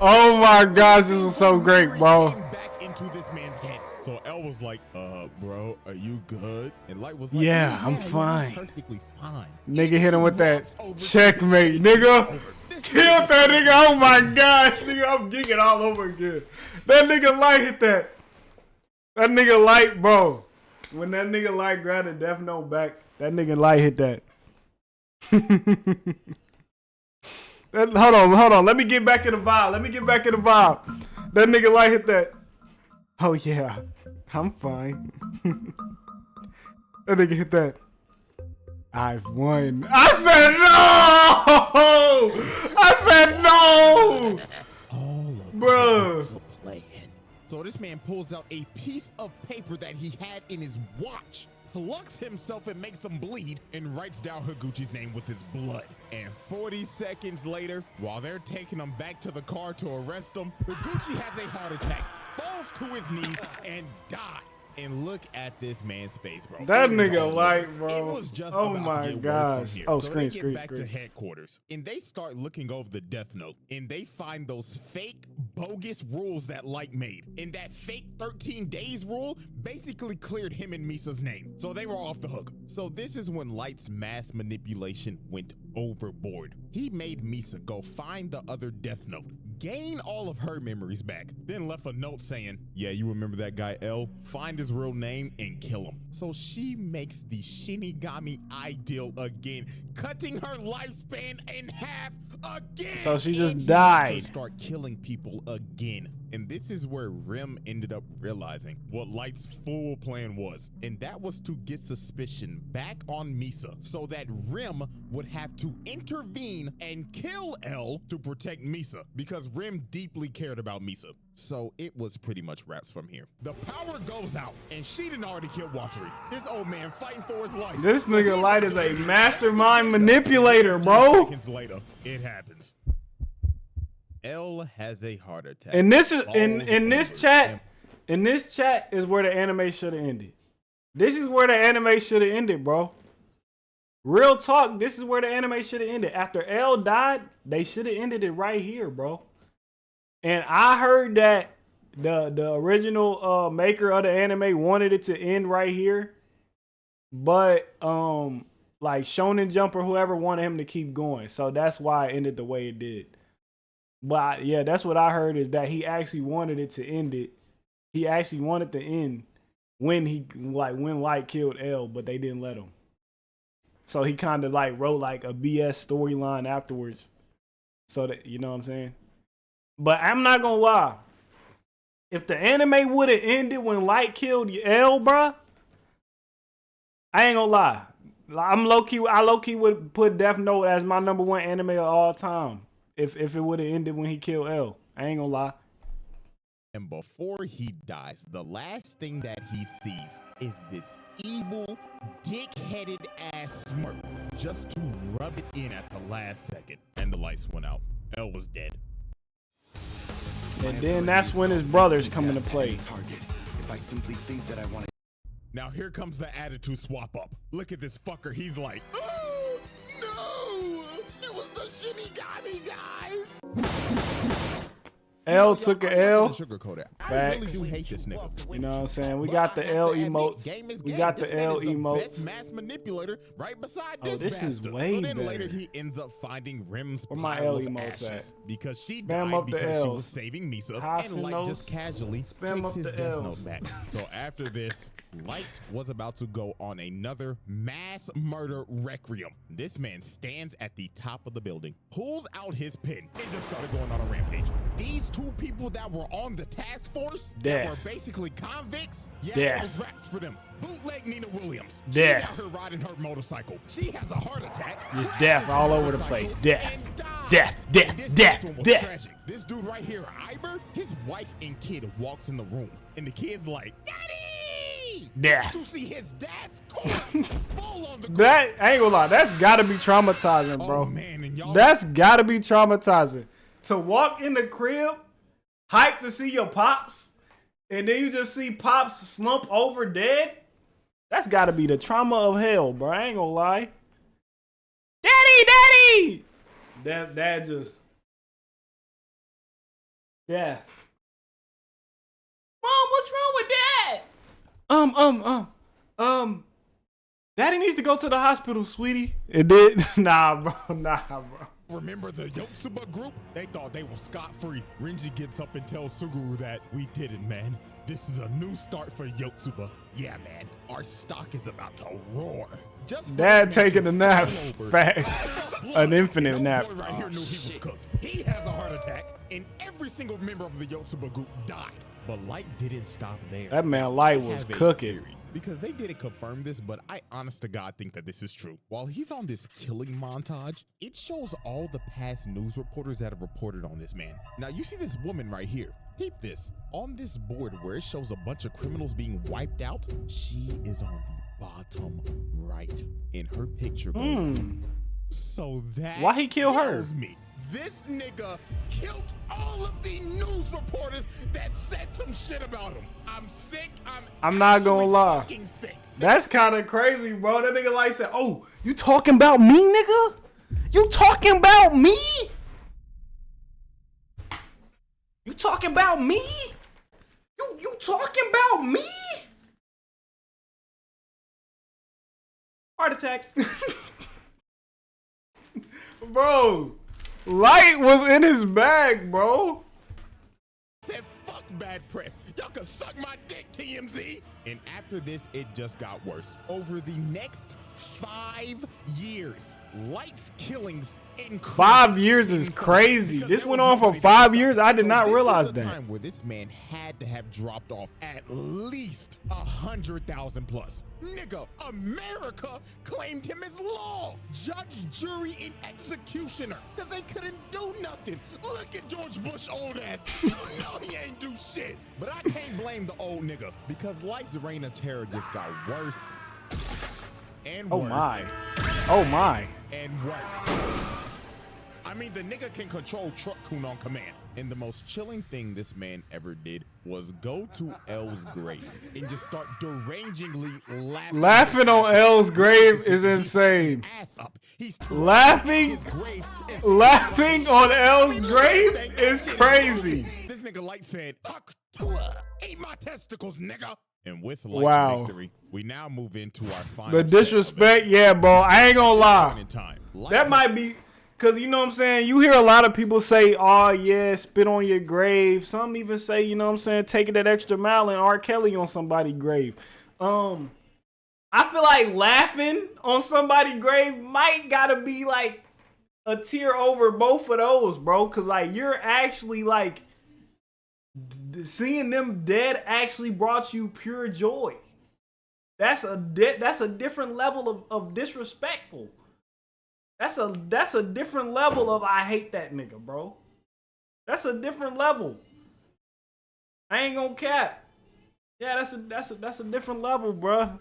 Speaker 1: Oh my gosh, this was so great, bro.
Speaker 2: Back into this man's head. So L was like, bro, are you good? And Light was like,
Speaker 1: yeah, I'm fine.
Speaker 2: Perfectly fine.
Speaker 1: Nigga hit him with that checkmate, nigga. Killed that nigga. Oh my gosh, nigga, I'm geeking all over again. That nigga Light hit that. That nigga Light, bro. When that nigga Light grabbed the death note back, that nigga Light hit that. Hold on. Let me get back in the vibe. That nigga Light hit that. Oh yeah, I'm fine. That nigga hit that. I've won. I said no.
Speaker 2: All of
Speaker 1: bruh.
Speaker 2: to play in. So this man pulls out a piece of paper that he had in his watch, plucks himself and makes him bleed, and writes down Higuchi's name with his blood. And 40 seconds later, while they're taking him back to the car to arrest him, Higuchi has a heart attack, falls to his knees, and dies. And look at this man's face, bro.
Speaker 1: That nigga Light, bro.
Speaker 2: It was just
Speaker 1: oh
Speaker 2: about
Speaker 1: my
Speaker 2: to get
Speaker 1: gosh.
Speaker 2: worse from here.
Speaker 1: Oh,
Speaker 2: so
Speaker 1: screen,
Speaker 2: they get back to headquarters, and they start looking over the death note, and they find those fake, bogus rules that Light made. And that fake 13 days rule basically cleared him and Misa's name. So they were off the hook. So this is when Light's mass manipulation went overboard. He made Misa go find the other death note, gain all of her memories back, then left a note saying, yeah, you remember that guy L? Find his real name and kill him. So she makes the Shinigami ideal again, cutting her lifespan in half again.
Speaker 1: So she just
Speaker 2: and
Speaker 1: died.
Speaker 2: Start killing people again. And this is where Rim ended up realizing what Light's full plan was. And that was to get suspicion back on Misa so that Rim would have to intervene and kill L to protect Misa, because Rim deeply cared about Misa. So it was pretty much wraps from here. The power goes out, and she done already killed Watery. This old man fighting for his life.
Speaker 1: This nigga Light is a mastermind manipulator, bro.
Speaker 2: Seconds later, it happens. L has a heart attack.
Speaker 1: And this is in this chat is where the anime should have ended. This is where the anime should have ended, bro. Real talk, this is where the anime should have ended. After L died, they should have ended it right here, bro. And I heard that the original maker of the anime wanted it to end right here, but like Shonen Jump or whoever wanted him to keep going, so that's why it ended the way it did. But yeah, that's what I heard, is that he actually wanted it to end it. He actually wanted to end when when Light killed L, but they didn't let him. So he kind of like wrote like a BS storyline afterwards, so that, you know what I'm saying. But I'm not gonna lie, if the anime would have ended when Light killed L, bruh, I ain't gonna lie. I low key would put Death Note as my #1 anime of all time. If it would have ended when he killed L. I ain't gonna lie.
Speaker 2: And before he dies, the last thing that he sees is this evil, dick-headed ass smirk just to rub it in at the last second. And the lights went out. Elle was dead.
Speaker 1: And then that's when his brothers come into play.
Speaker 7: Target. If I simply think that I want to.
Speaker 2: Now here comes the attitude swap up. Look at this fucker. He's like, oh, no! It was the Shinigami guys!
Speaker 1: L took a L.
Speaker 2: Sugarcoat it. I
Speaker 1: Facts.
Speaker 2: really do hate this nigga.
Speaker 1: You know what I'm saying? We got the L emotes. We got the L emotes.
Speaker 2: Best mass manipulator right beside
Speaker 1: Oh,
Speaker 2: this
Speaker 1: this is
Speaker 2: bastard.
Speaker 1: way
Speaker 2: So then
Speaker 1: better.
Speaker 2: later he ends up finding Rim's
Speaker 1: Where my
Speaker 2: pile
Speaker 1: L
Speaker 2: of
Speaker 1: emotes
Speaker 2: ashes
Speaker 1: at?
Speaker 2: because she
Speaker 1: Spam
Speaker 2: died
Speaker 1: up the
Speaker 2: because she
Speaker 1: Ls.
Speaker 2: was saving Misa,
Speaker 1: High
Speaker 2: and Light
Speaker 1: notes.
Speaker 2: just casually
Speaker 1: Spam
Speaker 2: takes
Speaker 1: up
Speaker 2: his
Speaker 1: the
Speaker 2: death
Speaker 1: Ls.
Speaker 2: note back. So after this, Light was about to go on another mass murder requiem. This man stands at the top of the building, pulls out his pen, and just started going on a rampage. These two people that were on the task force that
Speaker 1: Death.
Speaker 2: were basically convicts,
Speaker 1: Death.
Speaker 2: those raps for them. Bootleg Nina Williams.
Speaker 1: Death.
Speaker 2: She's out here riding her motorcycle. She has a heart attack.
Speaker 1: Just
Speaker 2: crashes
Speaker 1: death
Speaker 2: her
Speaker 1: all over the
Speaker 2: motorcycle,
Speaker 1: place. Death.
Speaker 2: and dies.
Speaker 1: Death, death,
Speaker 2: And this
Speaker 1: death,
Speaker 2: next one was
Speaker 1: death.
Speaker 2: tragic. This dude right here, Iber, his wife and kid walks in the room, and the kid's like, Daddy!
Speaker 1: Death.
Speaker 2: To see his dad's corpse fall on the ground.
Speaker 1: That, I ain't gonna lie, that's gotta be traumatizing, bro.
Speaker 2: Oh, man, and y'all.
Speaker 1: That's gotta be traumatizing. To walk in the crib, hype to see your pops, and then you just see pops slump over dead. That's gotta be the trauma of hell, bro. I ain't gonna lie. Daddy! That just. Yeah. Mom, what's wrong with Dad? Daddy needs to go to the hospital, sweetie. It did? Nah, bro.
Speaker 2: Remember the Yotsuba group? They thought they were scot-free. Renji gets up and tells Suguru that we didn't, man. This is a new start for Yotsuba. Yeah, man. Our stock is about to roar. Just for
Speaker 1: Dad
Speaker 2: this man
Speaker 1: taking
Speaker 2: to
Speaker 1: a nap.
Speaker 2: fall over.
Speaker 1: Facts.
Speaker 2: Blood.
Speaker 1: An infinite
Speaker 2: And
Speaker 1: nap.
Speaker 2: old boy right here knew he was cooked. He has a heart attack, and every single member of the Yotsuba group died. But Light didn't stop there.
Speaker 1: That man Light was
Speaker 2: Have a
Speaker 1: cooking.
Speaker 2: theory. Because they didn't confirm this, but I honest to God think that this is true. While he's on this killing montage, it shows all the past news reporters that have reported on this man. Now you see this woman right here. Peep this. On this board where it shows a bunch of criminals being wiped out, she is on the bottom right. And her picture goes up. So that
Speaker 1: Why he kill her?
Speaker 2: tells me this nigga killed all of the news reporters that said some shit about him. I'm sick.
Speaker 1: I'm not gonna
Speaker 2: actually
Speaker 1: lie.
Speaker 2: fucking sick.
Speaker 1: That's kind of crazy, bro. That nigga Light said, "Oh, you talking about me, nigga? You talking about me? You talking about me? You talking about me?" Heart attack. Bro, Light was in his bag, bro.
Speaker 2: Said fuck bad press. Y'all can suck my dick, TMZ. And after this, it just got worse. Over the next 5 years, Light's killings increased.
Speaker 1: 5 years is crazy.
Speaker 2: Because
Speaker 1: This
Speaker 2: there
Speaker 1: went
Speaker 2: was
Speaker 1: on for
Speaker 2: nobody to
Speaker 1: 5
Speaker 2: stop
Speaker 1: years.
Speaker 2: it.
Speaker 1: I did
Speaker 2: So
Speaker 1: not
Speaker 2: this
Speaker 1: realize
Speaker 2: is a
Speaker 1: that.
Speaker 2: time where this man had to have dropped off at least 100,000 plus. Nigga, America claimed him as law, judge, jury, and executioner, because they couldn't do nothing. Look at George Bush old ass. You know he ain't do shit. But I can't blame the old nigga, because Light's reign of terror just got worse and
Speaker 1: Oh
Speaker 2: worse.
Speaker 1: my. Oh my.
Speaker 2: And worse. I mean, the nigga can control Truck Kun on command. And the most chilling thing this man ever did was go to L's grave and just start derangingly laughing.
Speaker 1: Laughing on L's grave is insane.
Speaker 2: Ass up. He's
Speaker 1: Laughing-
Speaker 2: his grave and
Speaker 1: Laughing on L's grave
Speaker 2: Thank
Speaker 1: is
Speaker 2: shit.
Speaker 1: crazy.
Speaker 2: This nigga Light said, "Huck, eat my testicles, nigga." And with Light's
Speaker 1: Wow.
Speaker 2: victory, we now move into our final
Speaker 1: The
Speaker 2: set of
Speaker 1: disrespect, yeah, bro. I ain't gonna lie.
Speaker 2: in time.
Speaker 1: That might be, cause you know what I'm saying. You hear a lot of people say, "Oh yeah, spit on your grave." Some even say, you know what I'm saying, take it that extra mile and R. Kelly on somebody's grave. I feel like laughing on somebody's grave might gotta be like a tier over both of those, bro. Cause like you're actually like seeing them dead actually brought you pure joy. That's a different level of disrespectful. That's a different level of I hate that nigga, bro. That's a different level. I ain't gonna cap. Yeah, that's a different level, bruh.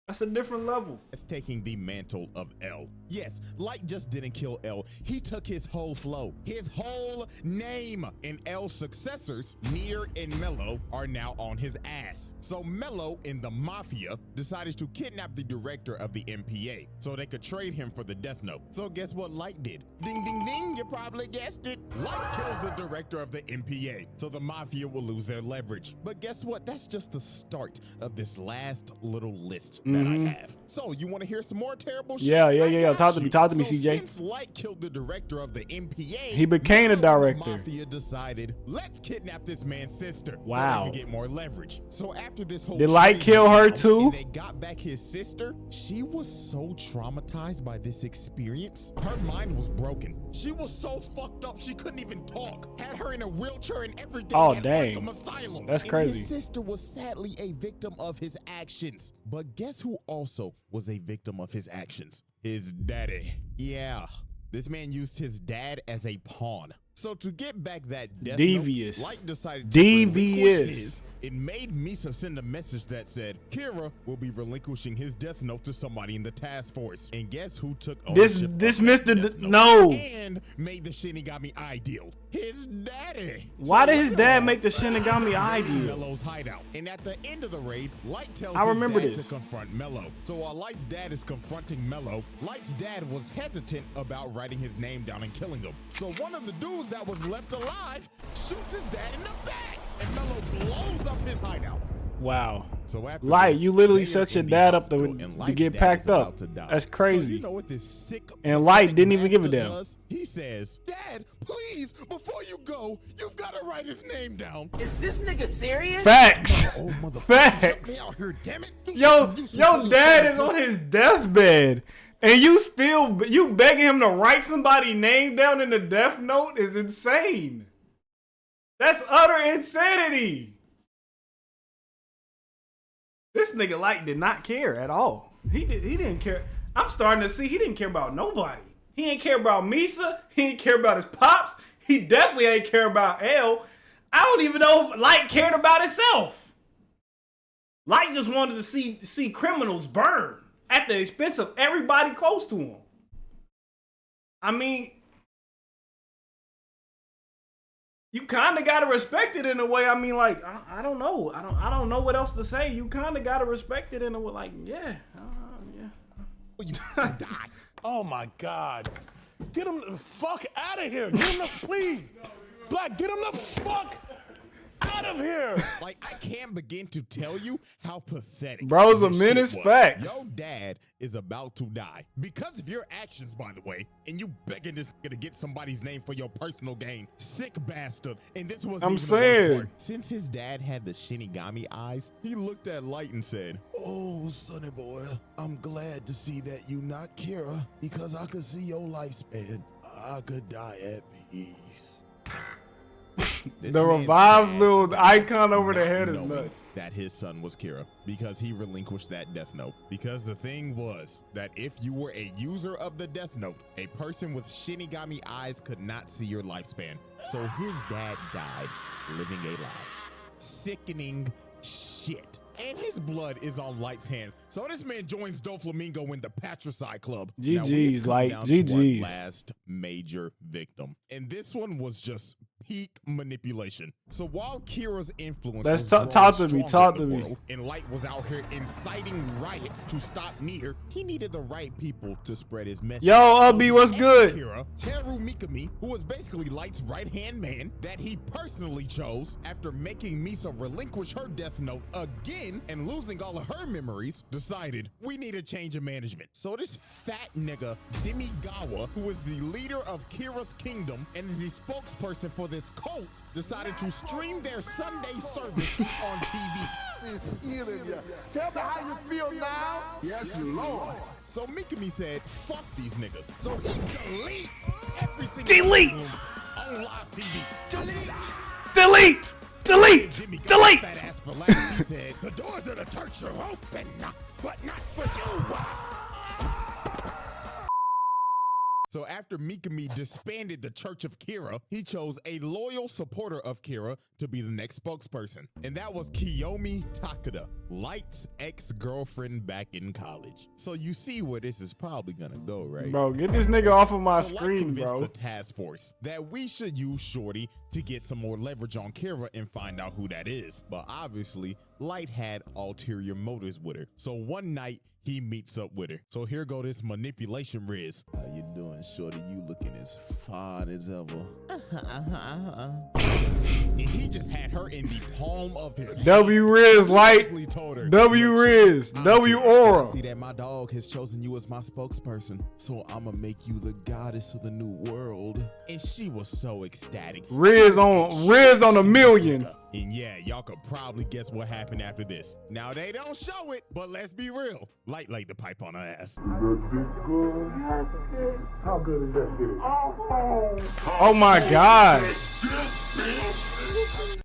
Speaker 1: That's a different level.
Speaker 2: It's taking the mantle of L. Yes, Light just didn't kill L. He took his whole flow, his whole name. And L's successors, Near and Mello, are now on his ass. So Mello and the Mafia decided to kidnap the director of the MPA so they could trade him for the Death Note. So guess what Light did? Ding, ding, ding, you probably guessed it. Light kills the director of the MPA, so the Mafia will lose their leverage. But guess what? That's just the start of this last little list that I have. So you want to hear some more terrible shit?
Speaker 1: Yeah. Talk to me,
Speaker 2: So
Speaker 1: CJ.
Speaker 2: Since Light killed the director of the MPA,
Speaker 1: He became a
Speaker 2: Mello and
Speaker 1: director.
Speaker 2: the Mafia decided, let's kidnap this man's sister.
Speaker 1: Wow.
Speaker 2: So they can get more leverage. So after this whole
Speaker 1: Did Light kill her too?
Speaker 2: and they got back his sister, she was so traumatized by this experience. Her mind was broken. She was so fucked up she couldn't even talk. Had her in a wheelchair and everything.
Speaker 1: Oh,
Speaker 2: at
Speaker 1: dang.
Speaker 2: Arkham Asylum.
Speaker 1: That's
Speaker 2: And
Speaker 1: crazy.
Speaker 2: his sister was sadly a victim of his actions. But guess who also was a victim of his actions? His daddy. Yeah, this man used his dad as a pawn. So to get back that Death
Speaker 1: Devious.
Speaker 2: Note, Light decided to relinquish
Speaker 1: Devious.
Speaker 2: his. It made Misa send a message that said, Kira will be relinquishing his Death Note to somebody in the task force. And guess who took ownership of
Speaker 1: This
Speaker 2: that
Speaker 1: Mr.
Speaker 2: Death Note
Speaker 1: No.
Speaker 2: and made the Shinigami ideal? His daddy.
Speaker 1: Why did his
Speaker 2: later
Speaker 1: dad
Speaker 2: on,
Speaker 1: make the
Speaker 2: Light
Speaker 1: Shinigami
Speaker 2: raided
Speaker 1: ideal?
Speaker 2: Mello's hideout. And at the end of the raid, Light tells
Speaker 1: I
Speaker 2: his
Speaker 1: remember
Speaker 2: dad
Speaker 1: this.
Speaker 2: to confront Mello. So while Light's dad is confronting Mello, Light's dad was hesitant about writing his name down and killing him. So one of the dudes that was left alive shoots his dad in the back, and Mello blows up his hideout.
Speaker 1: Wow.
Speaker 2: So after
Speaker 1: Light,
Speaker 2: this,
Speaker 1: you literally
Speaker 2: they are
Speaker 1: set your
Speaker 2: in the
Speaker 1: dad up
Speaker 2: hospital,
Speaker 1: to
Speaker 2: and Light's
Speaker 1: get
Speaker 2: dad
Speaker 1: packed
Speaker 2: is about
Speaker 1: up.
Speaker 2: to die.
Speaker 1: That's
Speaker 2: So
Speaker 1: crazy.
Speaker 2: you know what this sick
Speaker 1: And Light
Speaker 2: pathetic
Speaker 1: didn't even give a
Speaker 2: bastard
Speaker 1: damn.
Speaker 2: does? He says, Dad, please, before you go, you've got to write his name down.
Speaker 8: Is this nigga serious?
Speaker 1: Facts.
Speaker 2: Oh, motherfucker,
Speaker 1: Facts.
Speaker 2: help me out here, damn it. You
Speaker 1: Yo,
Speaker 2: shouldn't do some
Speaker 1: your
Speaker 2: foolish
Speaker 1: dad
Speaker 2: shit
Speaker 1: is on
Speaker 2: before-
Speaker 1: his deathbed, and you begging him to write somebody's name down in the death note is insane. That's utter insanity. This nigga Light did not care at all. He didn't care. I'm starting to see he didn't care about nobody. He ain't care about Misa. He ain't care about his pops. He definitely ain't care about L. I don't even know if Light cared about himself. Light just wanted to see criminals burn at the expense of everybody close to him. I mean, you kind of gotta respect it in a way. I mean, like, I don't know. I don't know what else to say. You kind of gotta respect it in a way. Like, yeah.
Speaker 9: Oh my God. Get him the fuck out of here. Get him the, please. Black, get him the fuck out of here.
Speaker 2: Like, I can't begin to tell you how pathetic.
Speaker 1: Bro's a
Speaker 2: this shit
Speaker 1: menace.
Speaker 2: was.
Speaker 1: Facts.
Speaker 2: Your dad is about to die because of your actions, by the way, and you begging this nigga to get somebody's name for your personal gain. Sick bastard. And this was
Speaker 1: I'm
Speaker 2: even the worst
Speaker 1: saying.
Speaker 2: part. Since his dad had the Shinigami eyes, he looked at Light and said, "Oh, sonny boy, I'm glad to see that you not Kira because I could see your lifespan. I could die at peace." This
Speaker 1: The
Speaker 2: man's
Speaker 1: revived
Speaker 2: dad
Speaker 1: little
Speaker 2: did
Speaker 1: icon
Speaker 2: not
Speaker 1: over the head is
Speaker 2: knowing
Speaker 1: nuts.
Speaker 2: that his son was Kira because he relinquished that Death Note. Because the thing was that if you were a user of the Death Note, a person with Shinigami eyes could not see your lifespan. So his dad died living a lie. Sickening shit. And his blood is on Light's hands. So this man joins Doflamingo in the Patricide Club. Now, we have
Speaker 1: GG's,
Speaker 2: come
Speaker 1: Light.
Speaker 2: down to our
Speaker 1: GG's.
Speaker 2: last major victim. And this one was just peak manipulation. So while Kira's influence
Speaker 1: Let's
Speaker 2: was
Speaker 1: talk
Speaker 2: growing
Speaker 1: to me,
Speaker 2: stronger
Speaker 1: talk
Speaker 2: in
Speaker 1: to
Speaker 2: the
Speaker 1: me.
Speaker 2: world, and Light was out here inciting riots to stop Nier, he needed the right people to spread his message.
Speaker 1: Yo, Ubby, what's good?
Speaker 2: Kira, Teru Mikami, who was basically Light's right-hand man that he personally chose after making Misa relinquish her Death Note again and losing all of her memories, decided we need a change of management. So this fat nigga, Demigawa, who is the leader of Kira's kingdom and is the spokesperson for this cult, decided to stream their Sunday service on TV.
Speaker 3: Tell me how you feel now. Yes, Lord.
Speaker 2: So Mikami said, fuck these niggas. So he deletes every single
Speaker 1: Delete!
Speaker 2: on live TV.
Speaker 1: Delete! Delete!
Speaker 2: Jimmy got
Speaker 1: Delete!
Speaker 2: fat ass for laughs. He said, the doors of the church are open, but not for you. So after Mikami disbanded the Church of Kira, he chose a loyal supporter of Kira to be the next spokesperson. And that was Kiyomi Takeda, Light's ex-girlfriend back in college. So you see where this is probably gonna go, right?
Speaker 1: Bro, get this nigga off of my
Speaker 2: So Light
Speaker 1: screen,
Speaker 2: convinced
Speaker 1: bro.
Speaker 2: the task force that we should use Shorty to get some more leverage on Kira and find out who that is. But obviously, Light had ulterior motives with her. So one night, he meets up with her. So here go this manipulation Riz. How you doing, Shorty? You looking as fine as ever. And he just had her in the palm of his hand.
Speaker 1: W Riz Light.
Speaker 2: He told her,
Speaker 1: W Riz. W Aura.
Speaker 2: See that my dog has chosen you as my spokesperson, so I'ma make you the goddess of the new world. And she was so ecstatic.
Speaker 1: Riz on a million.
Speaker 2: And yeah, y'all could probably guess what happened after this. Now they don't show it, but let's be real. Light laid the pipe on her ass.
Speaker 9: How good is that shit?
Speaker 1: Oh my God.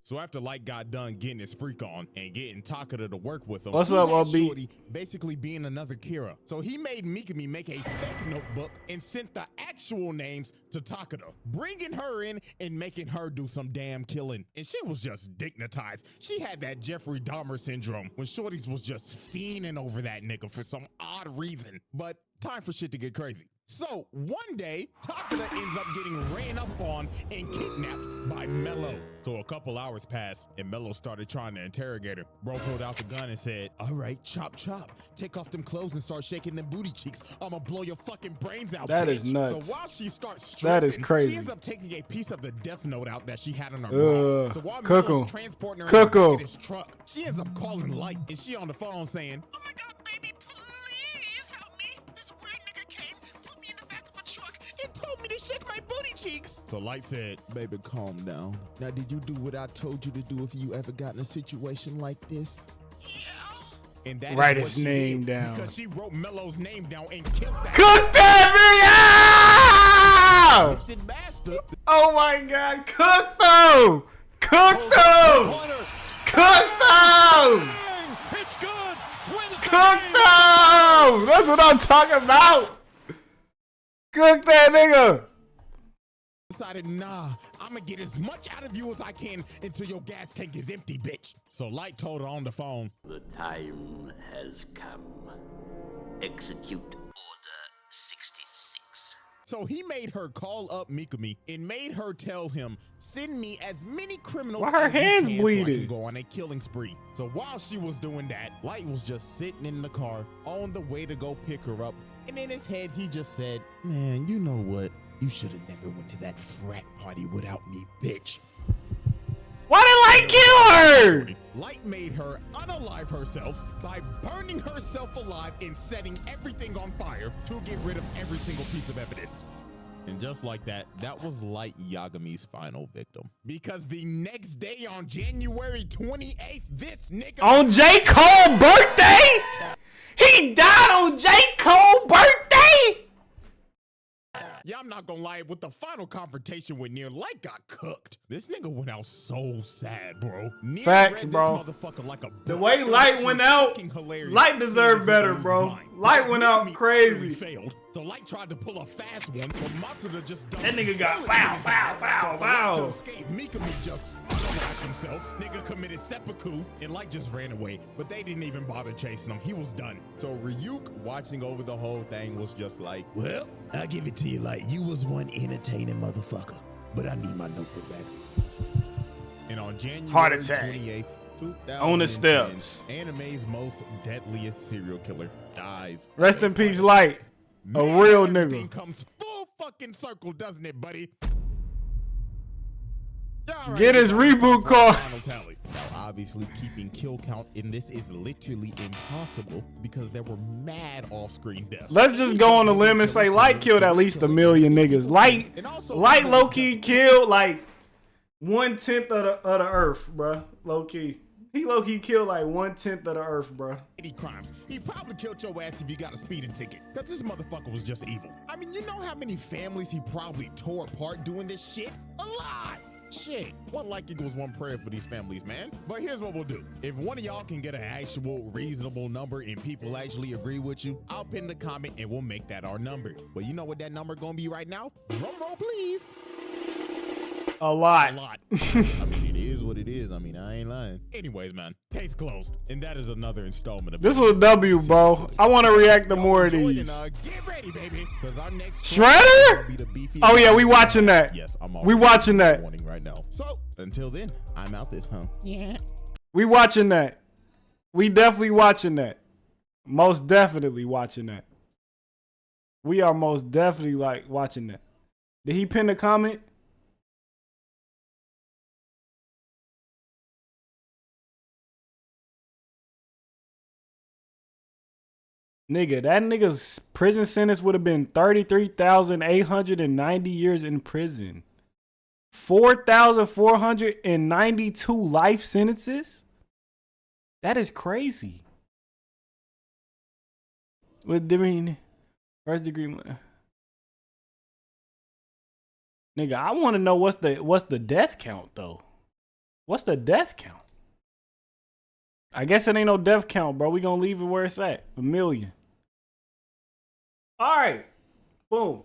Speaker 2: So after Light got done getting his freak on and getting Takeda to work with him,
Speaker 1: What's
Speaker 2: he
Speaker 1: up,
Speaker 2: had
Speaker 1: LB?
Speaker 2: Shorty basically being another Kira. So he made Mikami make a fake notebook and sent the actual names to Takeda, bringing her in and making her do some damn killing. And she was just dignitized. She had that Jeffrey Dahmer syndrome when Shorty's was just fiending over that nigga for some odd reason. But time for shit to get crazy. So one day, Takeda ends up getting ran up on and kidnapped by Mello. So a couple hours passed and Mello started trying to interrogate her. Bro pulled out the gun and said, all right, chop chop. Take off them clothes and start shaking them booty cheeks. I'ma blow your fucking brains out,
Speaker 1: That
Speaker 2: bitch.
Speaker 1: is nuts.
Speaker 2: So while she starts
Speaker 1: That is
Speaker 2: stripping,
Speaker 1: crazy.
Speaker 2: she ends up taking a piece of the death note out that she had on her bra. So while
Speaker 1: cook 'em.
Speaker 2: Mello's transporting her
Speaker 1: Cook 'em.
Speaker 2: in his truck, she ends up calling Light and she on the phone saying, oh my God, baby, please help me. This weird nigga came, put me in the back of a truck and told me to shake my booty cheeks. So Light said, baby, calm down. Now, did you do what I told you to do if you ever got in a situation like this? Yeah. And that
Speaker 1: Write
Speaker 2: is what
Speaker 1: his
Speaker 2: she
Speaker 1: name
Speaker 2: did,
Speaker 1: down.
Speaker 2: because she wrote Mello's name down and killed that
Speaker 1: Cook that video!
Speaker 2: twisted bastard.
Speaker 1: Oh my God, cook them! Cook them! Cook them!
Speaker 9: It's good. Wins the
Speaker 1: Cook
Speaker 9: game.
Speaker 1: them! That's what I'm talking about! Cook that nigga!
Speaker 2: Decided, nah, I'ma get as much out of you as I can until your gas tank is empty, bitch. So Light told her on the phone,
Speaker 8: The time has come. Execute Order 66.
Speaker 2: so he made her call up Mikami and made her tell him, send me as many criminals
Speaker 1: Why her
Speaker 2: as you
Speaker 1: hands
Speaker 2: can so I
Speaker 1: bleeding?
Speaker 2: can go on a killing spree. So while she was doing that, Light was just sitting in the car on the way to go pick her up. And in his head, he just said, man, you know what? You should have never went to that frat party without me, bitch.
Speaker 1: Why did Light kill her?
Speaker 2: Light made her unalive herself by burning herself alive and setting everything on fire to get rid of every single piece of evidence. And just like that, that was Light Yagami's final victim. Because the next day on January 28th, this nigga...
Speaker 1: On J. Cole's birthday? He died on J. Cole's birthday?
Speaker 2: Yeah, I'm not gonna lie, with the final confrontation with Nier, Light got cooked. This nigga went out so sad, bro. Nier
Speaker 1: Facts,
Speaker 2: read
Speaker 1: bro.
Speaker 2: This motherfucker like a
Speaker 1: The
Speaker 2: book.
Speaker 1: way
Speaker 2: It was
Speaker 1: Light
Speaker 2: actually
Speaker 1: went out,
Speaker 2: fucking hilarious.
Speaker 1: Light deserved
Speaker 2: Seeing this
Speaker 1: better,
Speaker 2: nigga lose
Speaker 1: bro.
Speaker 2: his mind.
Speaker 1: Light
Speaker 2: Because
Speaker 1: went out
Speaker 2: Mikami
Speaker 1: crazy.
Speaker 2: really failed. So Light tried to pull a fast one, but Matsuda just dumped
Speaker 1: That nigga got
Speaker 2: bullets
Speaker 1: wow,
Speaker 2: in his
Speaker 1: wow,
Speaker 2: ass.
Speaker 1: wow,
Speaker 2: So for
Speaker 1: wow.
Speaker 2: Light to escape, Mikami just unalived himself. Nigga committed seppuku, and Light just ran away. But they didn't even bother chasing him. He was done. So Ryuk, watching over the whole thing, was just like, well, I'll give it to you, Light. You was one entertaining motherfucker. But I need my notebook back. And on January
Speaker 1: Heart attack.
Speaker 2: 28th, 2010,
Speaker 1: On the steps.
Speaker 2: anime's most deadliest serial killer dies.
Speaker 1: Rest in peace, Light. A
Speaker 2: Man,
Speaker 1: real
Speaker 2: everything
Speaker 1: nigga.
Speaker 2: comes full fucking circle, doesn't it, buddy? All right,
Speaker 1: Get his
Speaker 2: everybody,
Speaker 1: reboot
Speaker 2: it's time for
Speaker 1: card.
Speaker 2: the final tally. Now, obviously, keeping kill count in this is literally impossible because there were mad off-screen deaths.
Speaker 1: Let's just go on a limb and say Light killed at least 1 million niggas. Light low-key killed like 1/10 of the earth, bruh. Low-key. He low-key killed like 1/10 of the earth, bruh.
Speaker 2: Crimes. He probably killed your ass if you got a speeding ticket. Cause this motherfucker was just evil. I mean, you know how many families he probably tore apart doing this shit? A lot. Shit, one like equals one prayer for these families, man. But here's what we'll do. If one of y'all can get an actual reasonable number and people actually agree with you, I'll pin the comment and we'll make that our number. But you know what that number gonna be right now? Drum roll, please.
Speaker 1: A lot.
Speaker 2: A lot. I mean, it is what it is. I mean, I ain't lying. Anyways, man, case closed. And that is another installment of
Speaker 1: This was W, bro. I want to react to more of these.
Speaker 2: Get ready, baby. Because our next
Speaker 1: Shredder?
Speaker 2: will be the beefy.
Speaker 1: Oh yeah, we watching that.
Speaker 2: Yes, I'm
Speaker 1: We watching that.
Speaker 2: warning right now. So until then, I'm out this, huh? Yeah.
Speaker 1: We watching that. We definitely watching that. Most definitely watching that. We are most definitely like watching that. Did he pin the comment? Nigga, that nigga's prison sentence would have been 33,890 years in prison. 4,492 life sentences? That is crazy. What do you mean? First degree. Nigga, I want to know what's the death count though. What's the death count? I guess it ain't no death count, bro. We gonna leave it where it's at. 1 million. All right. Boom.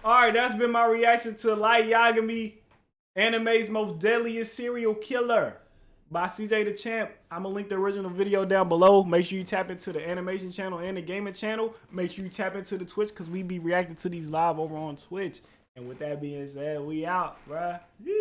Speaker 1: All right, that's been my reaction to Light Yagami, anime's most deadliest serial killer by CJ the Champ. I'm gonna link the original video down below. Make sure you tap into the animation channel and the gaming channel. Make sure you tap into the Twitch because we be reacting to these live over on Twitch. And with that being said, we out, bruh. Yeah.